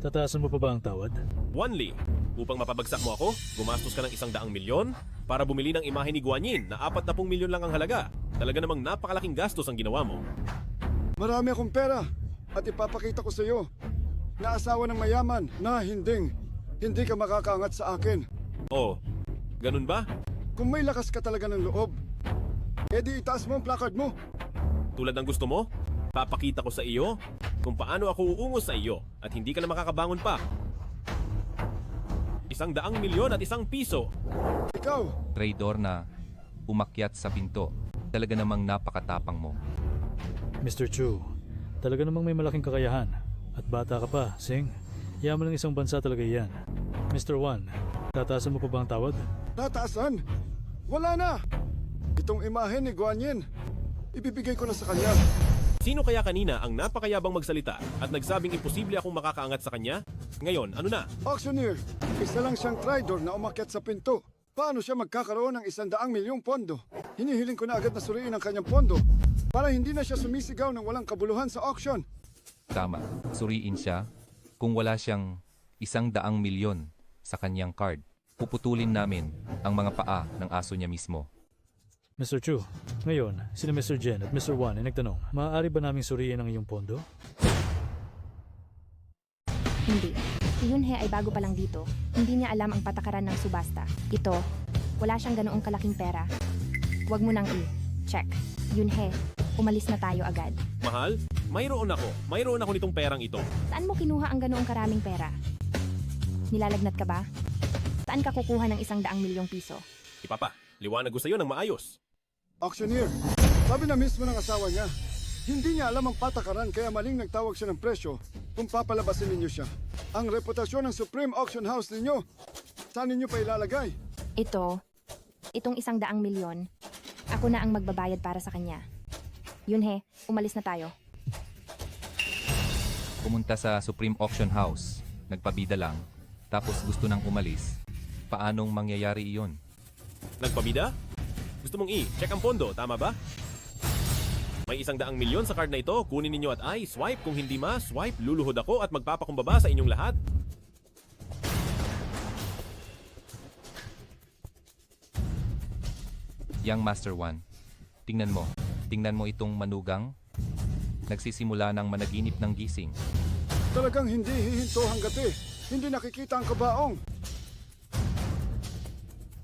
tataasan mo pa ba ang tawad? Wanli, upang mapabagsak mo ako, gumastos ka ng 100 milyon para bumili ng imahe ni Guanyin na 40 milyon lang ang halaga. Talaga namang napakalaking gastos ang ginawa mo. Marami akong pera at ipapakita ko sa iyo na asawa ng mayaman na hindi ka makakaangat sa akin. Oh, ganun ba? Kung may lakas ka talaga ng loob, edi itaas mo ang placard mo. Tulad ng gusto mo, papakita ko sa iyo kung paano ako uungos sa iyo at hindi ka na makakabangon pa. 100 milyon at 1 piso. Ikaw! Traidor na umakyat sa pinto. Talaga namang napakatapang mo. Mr. Chu, talaga namang may malaking kakayahan. At bata ka pa, Sing. Yaman ng isang bansa talaga iyan. Mr. Wan, tataasan mo pa ba ang tawad? Tataasan? Wala na! Itong imahe ni Guanyin, ibibigay ko na sa kanya. Sino kaya kanina ang napakayabang magsalita at nagsabing imposible akong makakaangat sa kanya? Ngayon, ano na? Auctioneer, isa lang siyang traidor na umakyat sa pinto. Paano siya magkakaroon ng 100 milyong pondo? Hinihiling ko na agad na suriin ang kanyang pondo para hindi na siya sumisigaw ng walang kabuluhan sa auction. Tama, suriin siya. Kung wala siyang 100 milyon sa kanyang card, puputulin namin ang mga paa ng aso niya mismo. Mr. Chu, ngayon, sina Mr. Jen at Mr. Wan ay nagtanong, maaari ba naming suriin ang iyong pondo? Hindi. Si Yunhe ay bago pa lang dito. Hindi niya alam ang patakaran ng subasta. Ito, wala siyang ganoong kalaking pera. Huwag mo nang i-check. Yunhe, umalis na tayo agad. Mahal, mayroon ako nitong perang ito. Saan mo kinuha ang ganoong karaming pera? Nilalagnat ka ba? Saan ka kukuha ng 100 milyong piso? Ipapa, liwanag ko sa iyo ng maayos. Auctioneer, sabi na mismo ng asawa niya, hindi niya alam ang patakaran kaya maling nagtawag siya ng presyo kung papalabasin ninyo siya. Ang reputasyon ng Supreme Auction House ninyo, saan ninyo pa ilalagay? Itong 100 milyon, ako na ang magbabayad para sa kanya. Yunhe, umalis na tayo. Pumunta sa Supreme Auction House, nagpabida lang, tapos gusto nang umalis. Paanong mangyayari iyon? Nagpabida? Gusto mong i-check ang pondo, tama ba? May 100 milyon sa card na ito, kunin ninyo at swipe. Kung hindi swipe, luluhod ako at magpapakumbaba sa inyong lahat. Young Master One, tingnan mo itong manugang. Nagsisimula ng managinip ng gising. Talagang hindi hihinto hanggat hindi nakikita ang kabaong.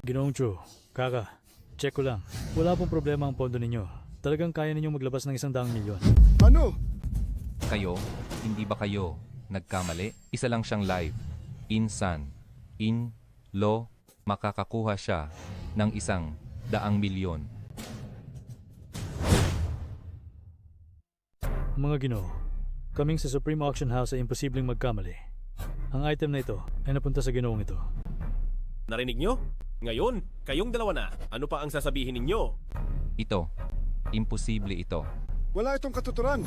Ginoong Chu, Kaka, check ko lang. Wala pong problema ang pondo ninyo. Talagang kaya ninyong maglabas ng 100 milyon. Ano? Kayo, hindi ba kayo nagkamali? Isa lang siyang live. Insan, makakakuha siya ng 100 milyon. Mga Ginoo, kaming sa Supreme Auction House ay imposibleng magkamali. Ang item na ito ay napunta sa ginoong ito. Narinig nyo? Ngayon, kayong dalawa na. Ano pa ang sasabihin ninyo? Ito, imposible ito. Wala itong katuturan.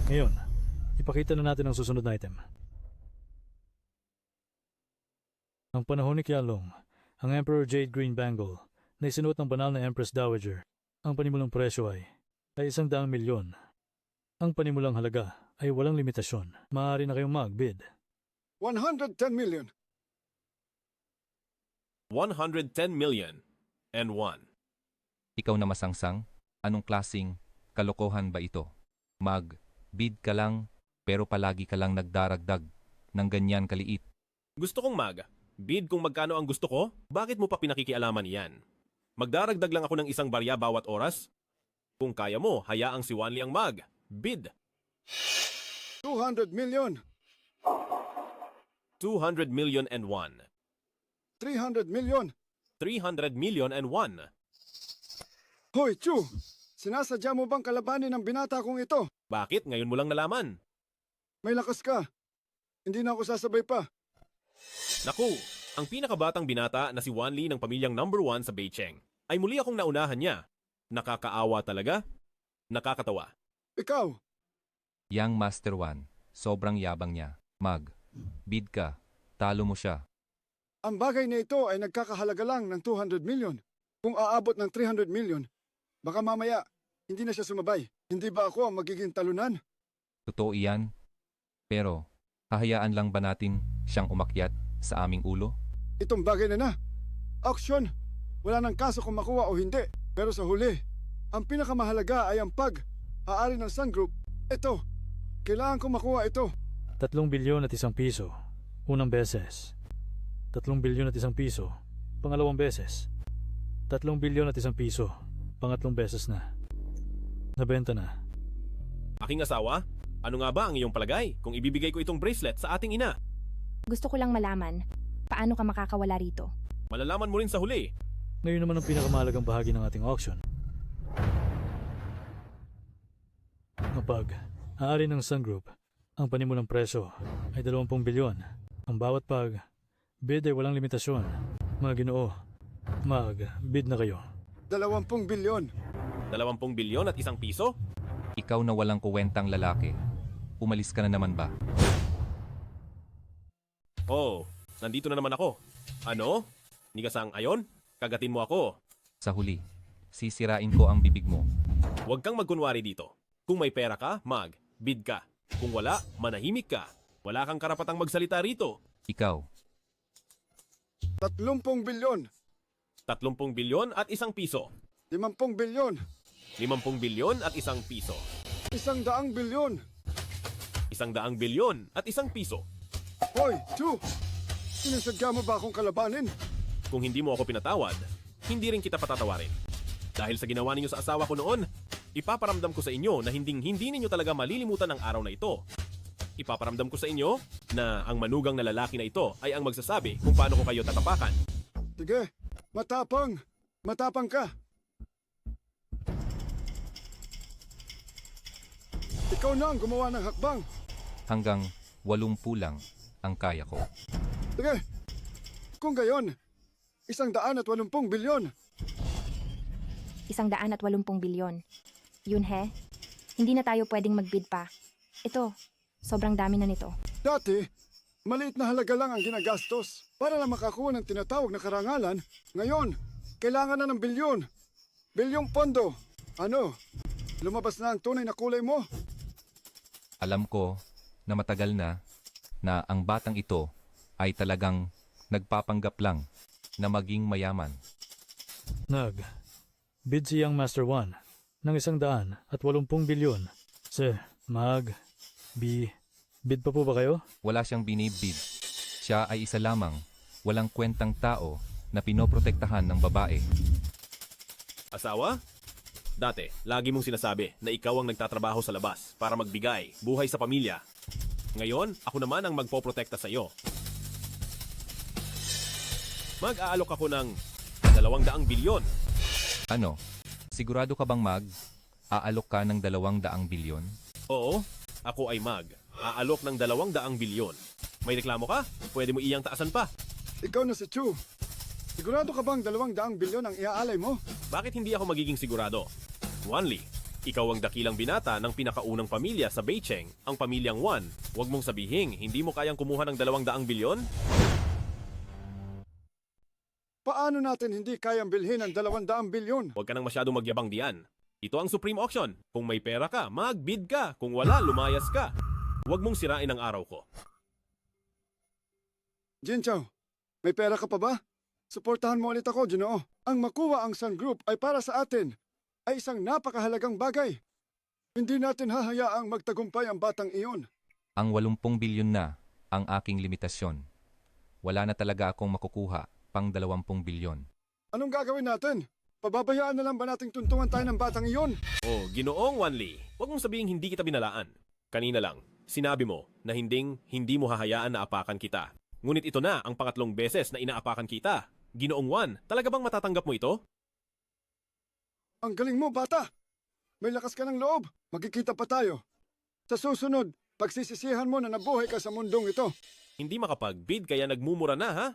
Ngayon, ipakita na natin ang susunod na item. Ang panahon ni Qianlong, ang Emperor Jade Green Bangle na isinuot ng banal na Empress Dowager. Ang panimulang presyo ay 100 milyon. Ang panimulang halaga ay walang limitasyon. Maaari na kayong mag-bid. 110 million. 110 million and 1. Ikaw na masangsang, anong klasing kalokohan ba ito? Mag-bid ka lang, pero palagi ka lang nagdaragdag ng ganyan kaliit. Gusto kong bid kung magkano ang gusto ko? Bakit mo pa pinakikialaman yan? Magdaragdag lang ako ng 1 barya bawat oras? Kung kaya mo, hayaang si Wanli ang bid. 200 million, 200 million and 1. 300 million. 300 million and 1. Hoy, Chu! Sinasadya mo bang kalabanin ang binata kong ito? Bakit? Ngayon mo lang nalaman. May lakas ka. Hindi na ako sasabay pa. Naku, ang pinakabatang binata na si Wanli ng pamilyang number 1 sa Beicheng ay muli akong naunahan niya. Nakakaawa talaga. Nakakatawa. Ikaw, Yang Master 1, sobrang yabang niya. Mag, bid ka, talo mo siya. ang bagay na ito ay nagkakahalaga lang ng 200 million. Kung aabot ng 300 million, baka mamaya hindi na siya sumabay. Hindi ba ako ang magiging talunan? Totoo iyan. Pero, hahayaan lang ba natin siyang umakyat sa aming ulo? Itong bagay na. Auction. Wala nang kaso kung makuha o hindi. Pero sa huli, ang pinakamahalaga ay ang pag-aari ng Sun Group. Ito. Kailangan kong makuha ito. 3 bilyon at 1 piso. Unang beses. 3 bilyon at 1 piso. Pangalawang beses. 3 bilyon at 1 piso. Pangatlong beses na. Nabenta na. Aking asawa, ano nga ba ang iyong palagay kung ibibigay ko itong bracelet sa ating ina? Gusto ko lang malaman, paano ka makakawala rito? Malalaman mo rin sa huli. Ngayon naman ang pinakamahalagang bahagi ng ating auction. Kapag aari ng Sun Group, ang panimulang presyo ay 20 bilyon. Ang bawat bid ay walang limitasyon. Mga Ginoo, mag-bid na kayo. 20 bilyon. 20 bilyon at 1 piso? Ikaw na walang kuwentang lalaki. Umalis ka na naman ba? Oh, nandito na naman ako. Ano? Nigasang ayon? Kagatin mo ako. Sa huli, sisirain ko ang bibig mo. Huwag kang magkunwari dito. Kung may pera ka, bid ka. Kung wala, manahimik ka. Wala kang karapatang magsalita rito. Ikaw, 30 bilyon. 30 bilyon at 1 piso. 50 bilyon. 50 bilyon at 1 piso. 100 bilyon. 100 bilyon at 1 piso. Hoy, Chu! Sinasadya mo ba akong kalabanin? Kung hindi mo ako pinatawad, hindi rin kita patatawarin. Dahil sa ginawa ninyo sa asawa ko noon, ipaparamdam ko sa inyo na hindi ninyo talaga malilimutan ang araw na ito. Ipaparamdam ko sa inyo na ang manugang na lalaki na ito ay ang magsasabi kung paano ko kayo tatapakan. Sige, matapang. Matapang ka. Ikaw na ang gumawa ng hakbang. hanggang 80 lang ang kaya ko. Sige, kung gayon, 180 bilyon. 180 bilyon. Yun he, hindi na tayo pwedeng mag-bid pa. Ito, sobrang dami na nito. Dati, maliit na halaga lang ang ginagastos para lang makakuha ng tinatawag na karangalan. Ngayon, kailangan na ng bilyon. Bilyong pondo. Ano? Lumabas na ang tunay na kulay mo? Alam ko na matagal na ang batang ito ay talagang nagpapanggap lang na maging mayaman. Bid si Young Master 1 ng 180 bilyon. Bid pa po ba kayo? Wala siyang binibid. Siya ay isa lamang, walang kwentang tao na pinoprotektahan ng babae. Asawa? Dati, lagi mong sinasabi na ikaw ang nagtatrabaho sa labas para magbigay, buhay sa pamilya. Ngayon, ako naman ang magpoprotekta sa iyo. Mag-aalok ako ng 200 bilyon. Ano? Sigurado ka bang aalok ka ng 200 bilyon? Oo, ako ay aalok ng 200 bilyon. May reklamo ka? Pwede mo iyang taasan pa. Ikaw na si Chu. Sigurado ka bang 200 bilyon ang iaalay mo? Bakit hindi ako magiging sigurado? Wanli, ikaw ang dakilang binata ng pinakaunang pamilya sa Beicheng, ang pamilyang Wan. Huwag mong sabihin, hindi mo kayang kumuha ng 200 bilyon? Paano natin hindi kayang bilhin ang 200 bilyon? Huwag ka nang masyadong magyabang diyan. Ito ang Supreme Auction. Kung may pera ka, mag-bid ka. Kung wala, lumayas ka. Huwag mong sirain ang araw ko. Jinchao, may pera ka pa ba? Suportahan mo ulit ako, Ginoo. Ang makuha ang Sun Group ay para sa atin. Ay isang napakahalagang bagay. Hindi natin hahayaang magtagumpay ang batang iyon. Ang 80 bilyon na ang aking limitasyon. Wala na talaga akong makukuha pang 20 bilyon. Anong gagawin natin? Pababayaan na lang ba nating tuntungan tayo ng batang iyon? Oh, Ginoong Wanli, huwag mong sabihin hindi kita binalaan. Kanina lang, sinabi mo na hindi mo hahayaan na apakan kita. Ngunit ito na ang pangatlong beses na inaapakan kita. Ginoong Juan, talaga bang matatanggap mo ito? Ang galing mo, bata! May lakas ka ng loob. Magkikita pa tayo. Sa susunod, pagsisisihan mo na nabuhay ka sa mundong ito. Hindi makapag-bid kaya nagmumura na, ha?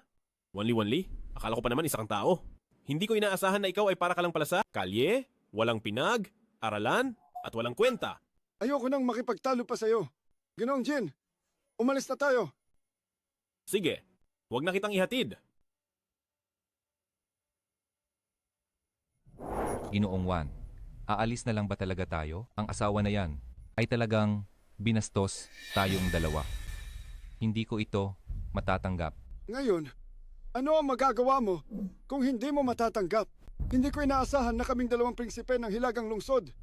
Wanli-wanli, akala ko pa naman isa kang tao. Hindi ko inaasahan na ikaw ay para ka lang pala sa kalye, walang pinag, aralan, at walang kwenta. Ayoko nang makipagtalo pa sa'yo. Ginoong Jin, umalis na tayo. Sige, huwag na kitang ihatid. Ginoong Juan, aalis na lang ba talaga tayo? Ang asawa na yan ay talagang binastos tayong dalawa. Hindi ko ito matatanggap. Ngayon, ano ang magagawa mo kung hindi mo matatanggap? Hindi ko inaasahan na kaming dalawang prinsipe ng Hilagang Lungsod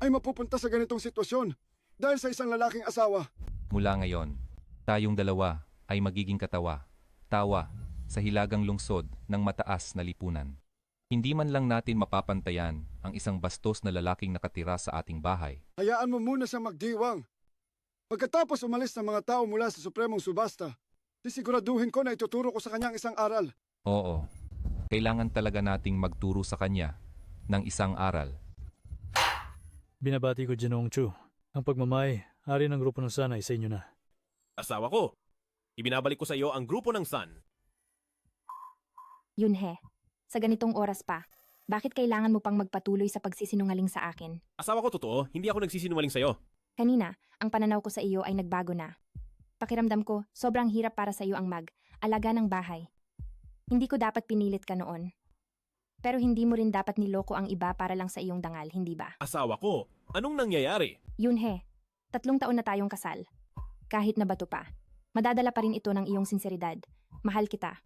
ay mapupunta sa ganitong sitwasyon dahil sa isang lalaking asawa. Mula ngayon, tayong dalawa ay magiging tawa sa Hilagang Lungsod ng mataas na lipunan. Hindi man lang natin mapapantayan ang isang bastos na lalaking nakatira sa ating bahay. Hayaan mo muna siyang magdiwang. Pagkatapos umalis ng mga tao mula sa Supremong Subasta, sisiguraduhin ko na ituturo ko sa kanyang isang aral. Oo, kailangan talaga nating magturo sa kanya ng isang aral. Binabati ko Ginoong Chu. Ang pagmamay, hari ng grupo ng Sun ay sa inyo na. Asawa ko, ibinabalik ko sa iyo ang grupo ng Sun. Yunhe, sa ganitong oras pa, bakit kailangan mo pang magpatuloy sa pagsisinungaling sa akin? Asawa ko totoo, hindi ako nagsisinungaling sa iyo. Kanina, ang pananaw ko sa iyo ay nagbago na. Pakiramdam ko, sobrang hirap para sa iyo ang mag-alaga ng bahay. Hindi ko dapat pinilit ka noon. Pero hindi mo rin dapat niloko ang iba para lang sa iyong dangal, hindi ba? Asawa ko, anong nangyayari? Yunhe, 3 taon na tayong kasal. Kahit na bato pa, madadala pa rin ito ng iyong sinseridad. Mahal kita.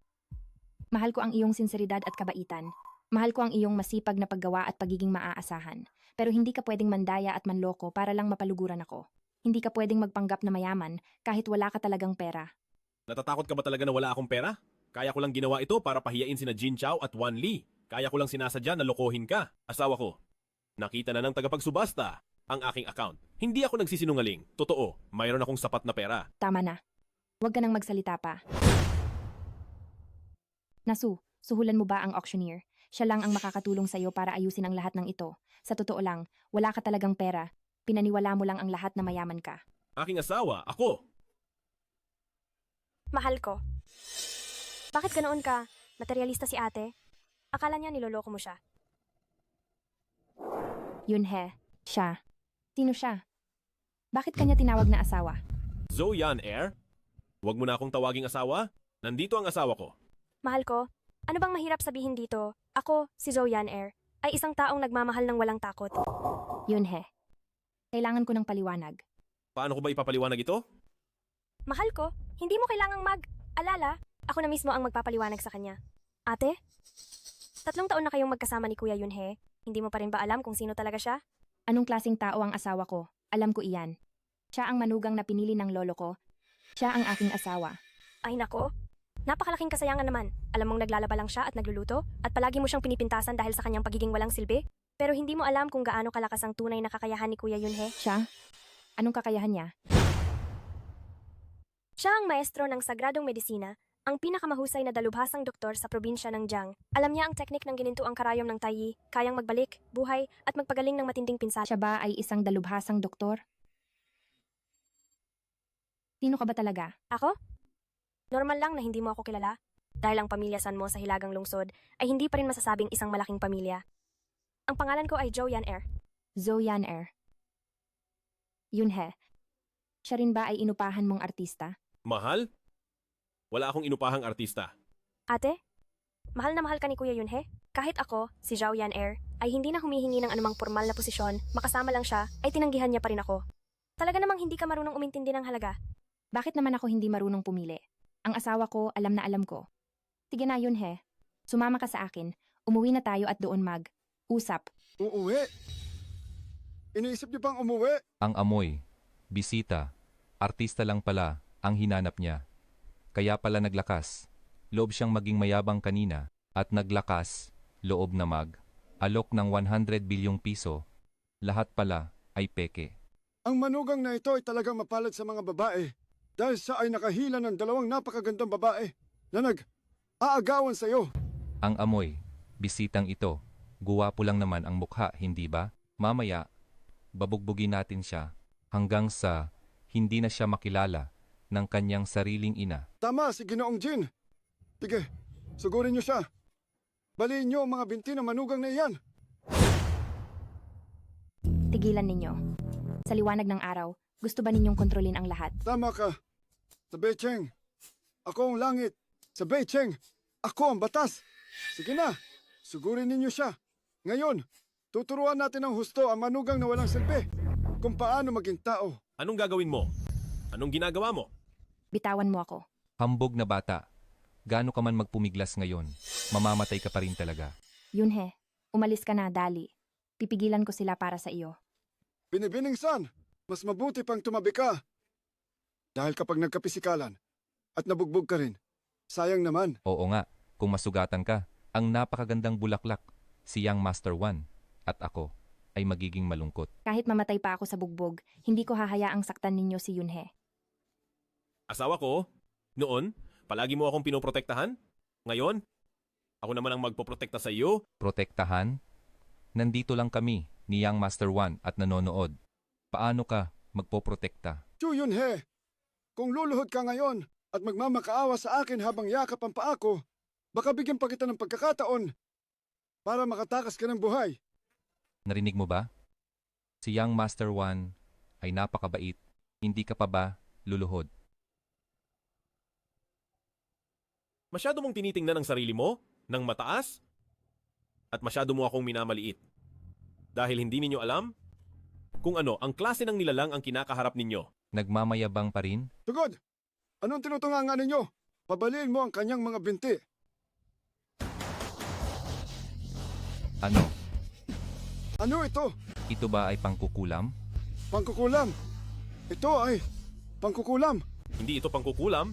Mahal ko ang iyong sinseridad at kabaitan. Mahal ko ang iyong masipag na paggawa at pagiging maaasahan. Pero hindi ka pwedeng mandaya at manloko para lang mapaluguran ako. Hindi ka pwedeng magpanggap na mayaman kahit wala ka talagang pera. Natatakot ka ba talaga na wala akong pera? Kaya ko lang ginawa ito para pahiyain sina Jin Chao at Wan Li. Kaya ko lang sinasadya na lokohin ka. Asawa ko, nakita na ng tagapagsubasta ang aking account. Hindi ako nagsisinungaling. Totoo, mayroon akong sapat na pera. Tama na. Huwag ka nang magsalita pa. Nasu, suhulan mo ba ang auctioneer? Siya lang ang makakatulong sa'yo para ayusin ang lahat ng ito. Sa totoo lang, wala ka talagang pera. Pinaniwala mo lang ang lahat na mayaman ka. Aking asawa, ako. Mahal ko. Bakit ganoon ka? Materialista si ate? Akala niya niloloko mo siya. Yunhe, siya. Sino siya? Bakit kanya tinawag na asawa? Zhou Yan Air? Huwag mo na akong tawaging asawa. Nandito ang asawa ko. Mahal ko, ano bang mahirap sabihin dito? Ako, si Zhou Yan Air, ay isang taong nagmamahal ng walang takot. Yunhe, kailangan ko ng paliwanag. Paano ko ba ipapaliwanag ito? Mahal ko, hindi mo kailangang mag-alala. Ako na mismo ang magpapaliwanag sa kanya. Ate? 3 taon na kayong magkasama ni Kuya Yunhe. Hindi mo pa rin ba alam kung sino talaga siya? Anong klaseng tao ang asawa ko? Alam ko iyan. Siya ang manugang na pinili ng lolo ko. Siya ang aking asawa. Ay nako, napakalaking kasayangan naman. Alam mong naglalaba lang siya at nagluluto at palagi mo siyang pinipintasan dahil sa kanyang pagiging walang silbi. Pero hindi mo alam kung gaano kalakas ang tunay na kakayahan ni Kuya Yunhe. Siya? Anong kakayahan niya? Siya ang maestro ng sagradong medisina, ang pinakamahusay na dalubhasang doktor sa probinsya ng Jiang. Alam niya ang teknik ng ginintuang karayom ng Taiyi, kayang magbalik, buhay, at magpagaling ng matinding pinsala. Siya ba ay isang dalubhasang doktor? Sino ka ba talaga? Ako? Normal lang na hindi mo ako kilala. Dahil ang pamilya San mo sa Hilagang Lungsod ay hindi pa rin masasabing isang malaking pamilya. Ang pangalan ko ay Zhou Yan Air. Zhou Yan Air. Yunhe, siya rin ba ay inupahan mong artista? Mahal? Wala akong inupahang artista. Ate, mahal na mahal ka ni Kuya Yunhe. Kahit ako, si Zhou Yan Air, ay hindi na humihingi ng anumang formal na posisyon, makasama lang siya, ay tinanggihan niya pa rin ako. Talaga namang hindi ka marunong umintindi ng halaga. Bakit naman ako hindi marunong pumili? Ang asawa ko, alam na alam ko. Sige na Yunhe, sumama ka sa akin, umuwi na tayo at doon usap. Uuwi? Iniisip niyo pang umuwi? Ang amoy, bisita, artista lang pala ang hinanap niya. Kaya pala naglakas. Loob siyang maging mayabang kanina at naglakas, loob na alok ng 100 bilyong piso. Lahat pala ay peke. Ang manugang na ito ay talagang mapalad sa mga babae dahil siya ay nakahila ng dalawang napakagandang babae na nag-aagawan sa iyo. Ang amoy, bisitang ito. Guwapo lang naman ang mukha, hindi ba? Mamaya, babugbugin natin siya hanggang sa hindi na siya makilala ng kanyang sariling ina. Tama si Ginoong Jin. Sige, sugurin niyo siya. Baliin niyo ang mga binti ng manugang na iyan. Tigilan ninyo. Sa liwanag ng araw, gusto ba ninyong kontrolin ang lahat? Tama ka. Sa Beicheng, ako ang langit. Sa Beicheng, ako ang batas. Sige na, sugurin ninyo siya. Ngayon, tuturuan natin ng husto ang manugang na walang silbi kung paano maging tao. Anong gagawin mo? Anong ginagawa mo? Bitawan mo ako. Hambog na bata. Gaano ka man magpumiglas ngayon, mamamatay ka pa rin talaga. Yunhe, umalis ka na, dali. Pipigilan ko sila para sa iyo. Binibining San, mas mabuti pang tumabi ka. Dahil kapag nagkapisikalan at nabugbog ka rin, sayang naman. Oo nga, kung masugatan ka, ang napakagandang bulaklak, si Young Master 1, at ako, ay magiging malungkot. Kahit mamatay pa ako sa bugbog, hindi ko hahayaang saktan ninyo si Yunhe. Asawa ko? Noon, palagi mo akong pinoprotektahan? Ngayon, ako naman ang magpoprotekta sa iyo? Protektahan? Nandito lang kami ni Young Master 1 at nanonood. Paano ka magpoprotekta? Chu Yunhe, kung luluhod ka ngayon at magmamakaawa sa akin habang yakap ang paa ko, baka bigyan pa kita ng pagkakataon para makatakas ka ng buhay. Narinig mo ba? Si Young Master 1 ay napakabait. Hindi ka pa ba luluhod? Masyado mong tinitingnan ang sarili mo ng mataas at masyado mo akong minamaliit. Dahil hindi ninyo alam kung ano ang klase ng nilalang ang kinakaharap ninyo. Nagmamayabang pa rin? Tugod! Anong tinutunganga ninyo? Pabaliin mo ang kanyang mga binti. Ano? Ano ito? Ito ba ay pangkukulam? Pangkukulam. Ito ay pangkukulam. Hindi ito pangkukulam.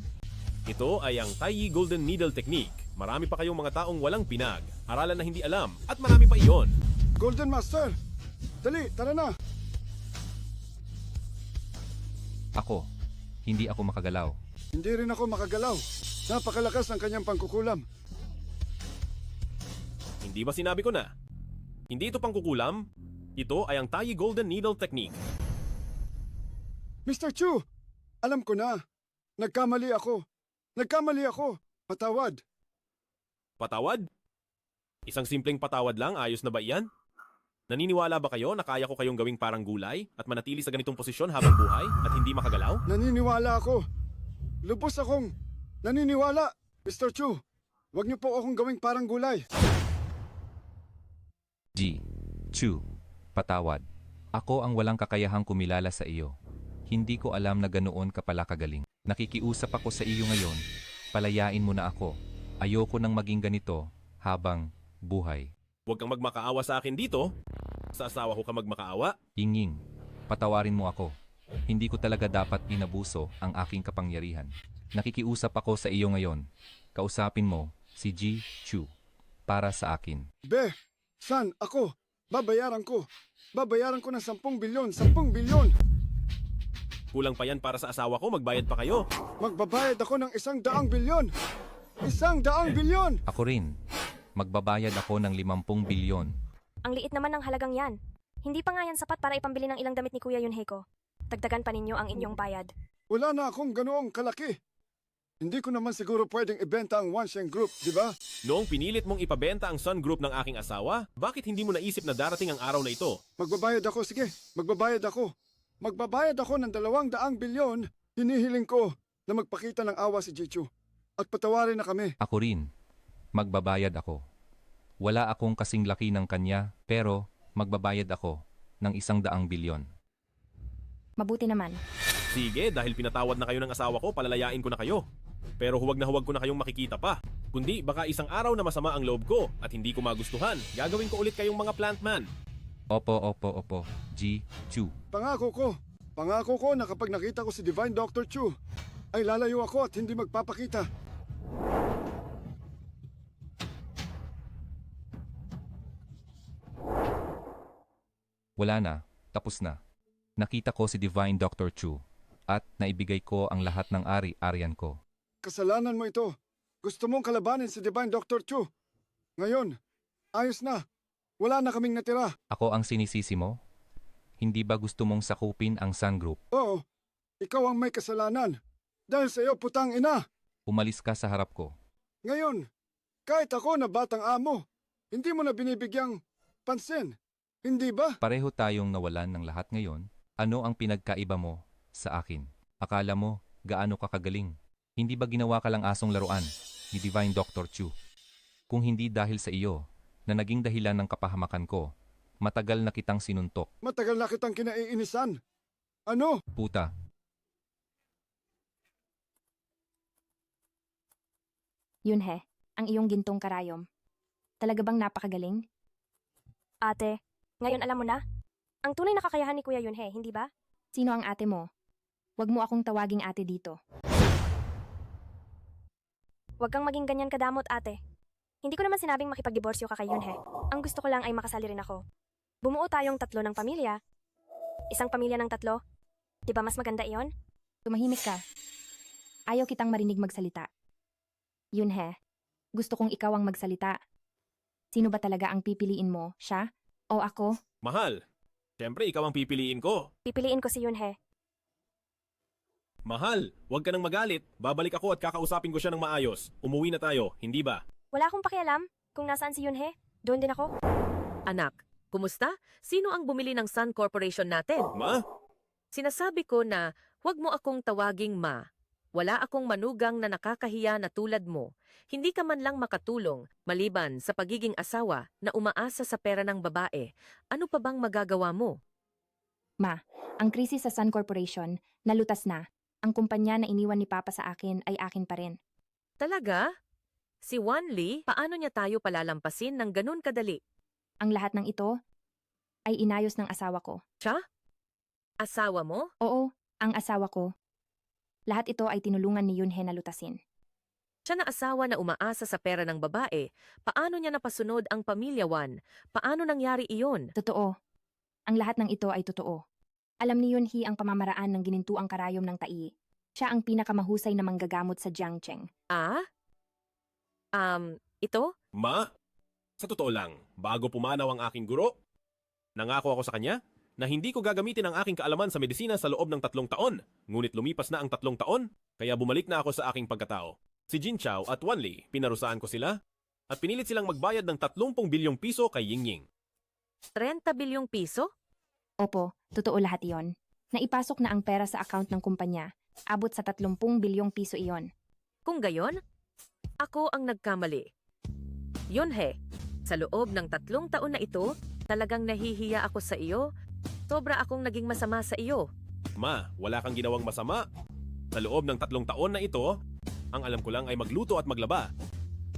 Ito ay ang Taiyi Golden Needle Technique. Marami pa kayong mga taong walang pinag, aralan na hindi alam, at marami pa iyon. Golden Master! Dali, tara na! Ako, hindi ako makagalaw. Hindi rin ako makagalaw. Napakalakas ng kanyang pangkukulam. Hindi ba sinabi ko na? Hindi ito pangkukulam. Ito ay ang Taiyi Golden Needle Technique. Mr. Chu! Alam ko na. Nagkamali ako. Patawad. Patawad? Isang simpleng patawad lang, ayos na ba iyan? Naniniwala ba kayo na kaya ko kayong gawing parang gulay at manatili sa ganitong posisyon habang buhay at hindi makagalaw? Naniniwala ako. Lubos akong naniniwala. Mr. Chu, huwag niyo po akong gawing parang gulay. Chu, patawad. Ako ang walang kakayahang kumilala sa iyo. Hindi ko alam na ganoon ka pala kagaling. Nakikiusap ako sa iyo ngayon. Palayain mo na ako. Ayoko nang maging ganito habang buhay. Huwag kang magmakaawa sa akin dito. Sa asawa ko ka magmakaawa. Yinging, patawarin mo ako. Hindi ko talaga dapat inabuso ang aking kapangyarihan. Nakikiusap ako sa iyo ngayon. Kausapin mo si Chu para sa akin. San, ako. Babayaran ko. Babayaran ko ng 10 bilyon. 10 bilyon. Kulang pa yan para sa asawa ko, magbayad pa kayo. Magbabayad ako ng 100 bilyon. 100 bilyon! Ako rin. Magbabayad ako ng 50 bilyon. Ang liit naman ng halagang yan. Hindi pa nga yan sapat para ipambili ng ilang damit ni Kuya Yunhe ko. Dagdagan pa ninyo ang inyong bayad. Wala na akong ganoong kalaki. Hindi ko naman siguro pwedeng ibenta ang Wansheng Group, di ba? Noong pinilit mong ipabenta ang Sun Group ng aking asawa, bakit hindi mo naisip na darating ang araw na ito? Magbabayad ako, sige. Magbabayad ako. Magbabayad ako ng 200 bilyon. Hinihiling ko na magpakita ng awa si Jichu. At patawarin na kami. Ako rin. Magbabayad ako. Wala akong kasing laki ng kanya, pero magbabayad ako ng 100 bilyon. Mabuti naman. Sige, dahil pinatawad na kayo ng asawa ko, palalayain ko na kayo. Pero huwag na huwag ko na kayong makikita pa. Kundi baka isang araw na masama ang loob ko at hindi ko magustuhan. Gagawin ko ulit kayong mga plantman. Opo. Chu. Pangako ko na kapag nakita ko si Divine Dr. Chu, ay lalayo ako at hindi magpapakita. Wala na. Tapos na. Nakita ko si Divine Dr. Chu at naibigay ko ang lahat ng ari-arian ko. Kasalanan mo ito. Gusto mong kalabanin si Divine Dr. Chu. Ngayon, ayos na. Wala na kaming natira. Ako ang sinisisi mo? Hindi ba gusto mong sakupin ang Sun Group? Oo, ikaw ang may kasalanan. Dahil sa iyo, putang ina. Umalis ka sa harap ko. Ngayon, kahit ako na batang amo, hindi mo na binibigyang pansin. Hindi ba? Pareho tayong nawalan ng lahat ngayon. Ano ang pinagkaiba mo sa akin? Akala mo gaano ka kagaling? Hindi ba ginawa ka lang asong laruan ni Divine Dr. Chu? Kung hindi dahil sa iyo na naging dahilan ng kapahamakan ko, matagal na kitang sinuntok. Matagal na kitang kinaiinisan. Ano? Puta. Yunhe, ang iyong gintong karayom. Talaga bang napakagaling? Ate, ngayon alam mo na? Ang tunay na kakayahan ni Kuya Yunhe, hindi ba? Sino ang ate mo? Huwag mo akong tawaging ate dito. Huwag kang maging ganyan kadamot, ate. Hindi ko naman sinabing makipagdiborsyo ka kay Yunhe. Ang gusto ko lang ay makasali rin ako. Bumuo tayong 3 ng pamilya. Isang pamilya ng 3. Di ba mas maganda iyon? Tumahimik ka. Ayaw kitang marinig magsalita. Yunhe, gusto kong ikaw ang magsalita. Sino ba talaga ang pipiliin mo? Siya? O ako? Mahal, siyempre ikaw ang pipiliin ko. Pipiliin ko si Yunhe. Mahal, huwag ka nang magalit. Babalik ako at kakausapin ko siya ng maayos. Umuwi na tayo, hindi ba? Wala akong pakialam kung nasaan si Yunhe. Doon din ako. Anak, kumusta? Sino ang bumili ng Sun Corporation natin? Ma? Sinasabi ko na huwag mo akong tawaging ma. Wala akong manugang na nakakahiya na tulad mo. Hindi ka man lang makatulong, maliban sa pagiging asawa na umaasa sa pera ng babae. Ano pa bang magagawa mo? Ma, ang krisis sa Sun Corporation, nalutas na. Ang kumpanya na iniwan ni Papa sa akin ay akin pa rin. Talaga? Si Wan Lee, paano niya tayo palalampasin ng ganun kadali? Ang lahat ng ito ay inayos ng asawa ko. Siya? Asawa mo? Oo, ang asawa ko. Lahat ito ay tinulungan ni Yunhe na lutasin. Siya na asawa na umaasa sa pera ng babae. Paano niya napasunod ang pamilya Wan? Paano nangyari iyon? Totoo. Ang lahat ng ito ay totoo. Alam ni Yunhe ang pamamaraan ng ginintuang karayom ng tai. Siya ang pinakamahusay na manggagamot sa Jiangcheng. Ah? Ito? Ma? Sa totoo lang, bago pumanaw ang aking guro, nangako ako sa kanya na hindi ko gagamitin ang aking kaalaman sa medisina sa loob ng 3 taon. Ngunit lumipas na ang 3 taon, kaya bumalik na ako sa aking pagkatao. Si Jin Chao at Wan Lee, pinarusaan ko sila at pinilit silang magbayad ng 30 bilyong piso kay Yingying. 30 bilyong piso? Opo, totoo lahat iyon. Naipasok na ang pera sa account ng kumpanya. Abot sa 30 bilyong piso iyon. Kung gayon, ako ang nagkamali. Yunhe, sa loob ng 3 taon na ito, talagang nahihiya ako sa iyo. Sobra akong naging masama sa iyo. Ma, wala kang ginawang masama. Sa loob ng 3 taon na ito, ang alam ko lang ay magluto at maglaba.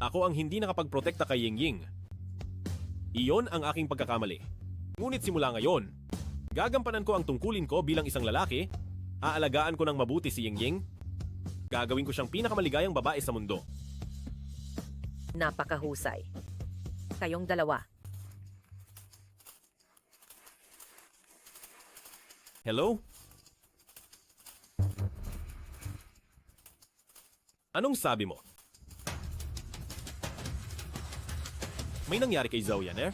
Ako ang hindi nakapagprotekta kay Yingying. Iyon ang aking pagkakamali. Ngunit simula ngayon, gagampanan ko ang tungkulin ko bilang isang lalaki, aalagaan ko ng mabuti si Yingying, gagawin ko siyang pinakamaligayang babae sa mundo. Napakahusay. Kayong dalawa. Hello? Anong sabi mo? May nangyari kay Zhao Yaner?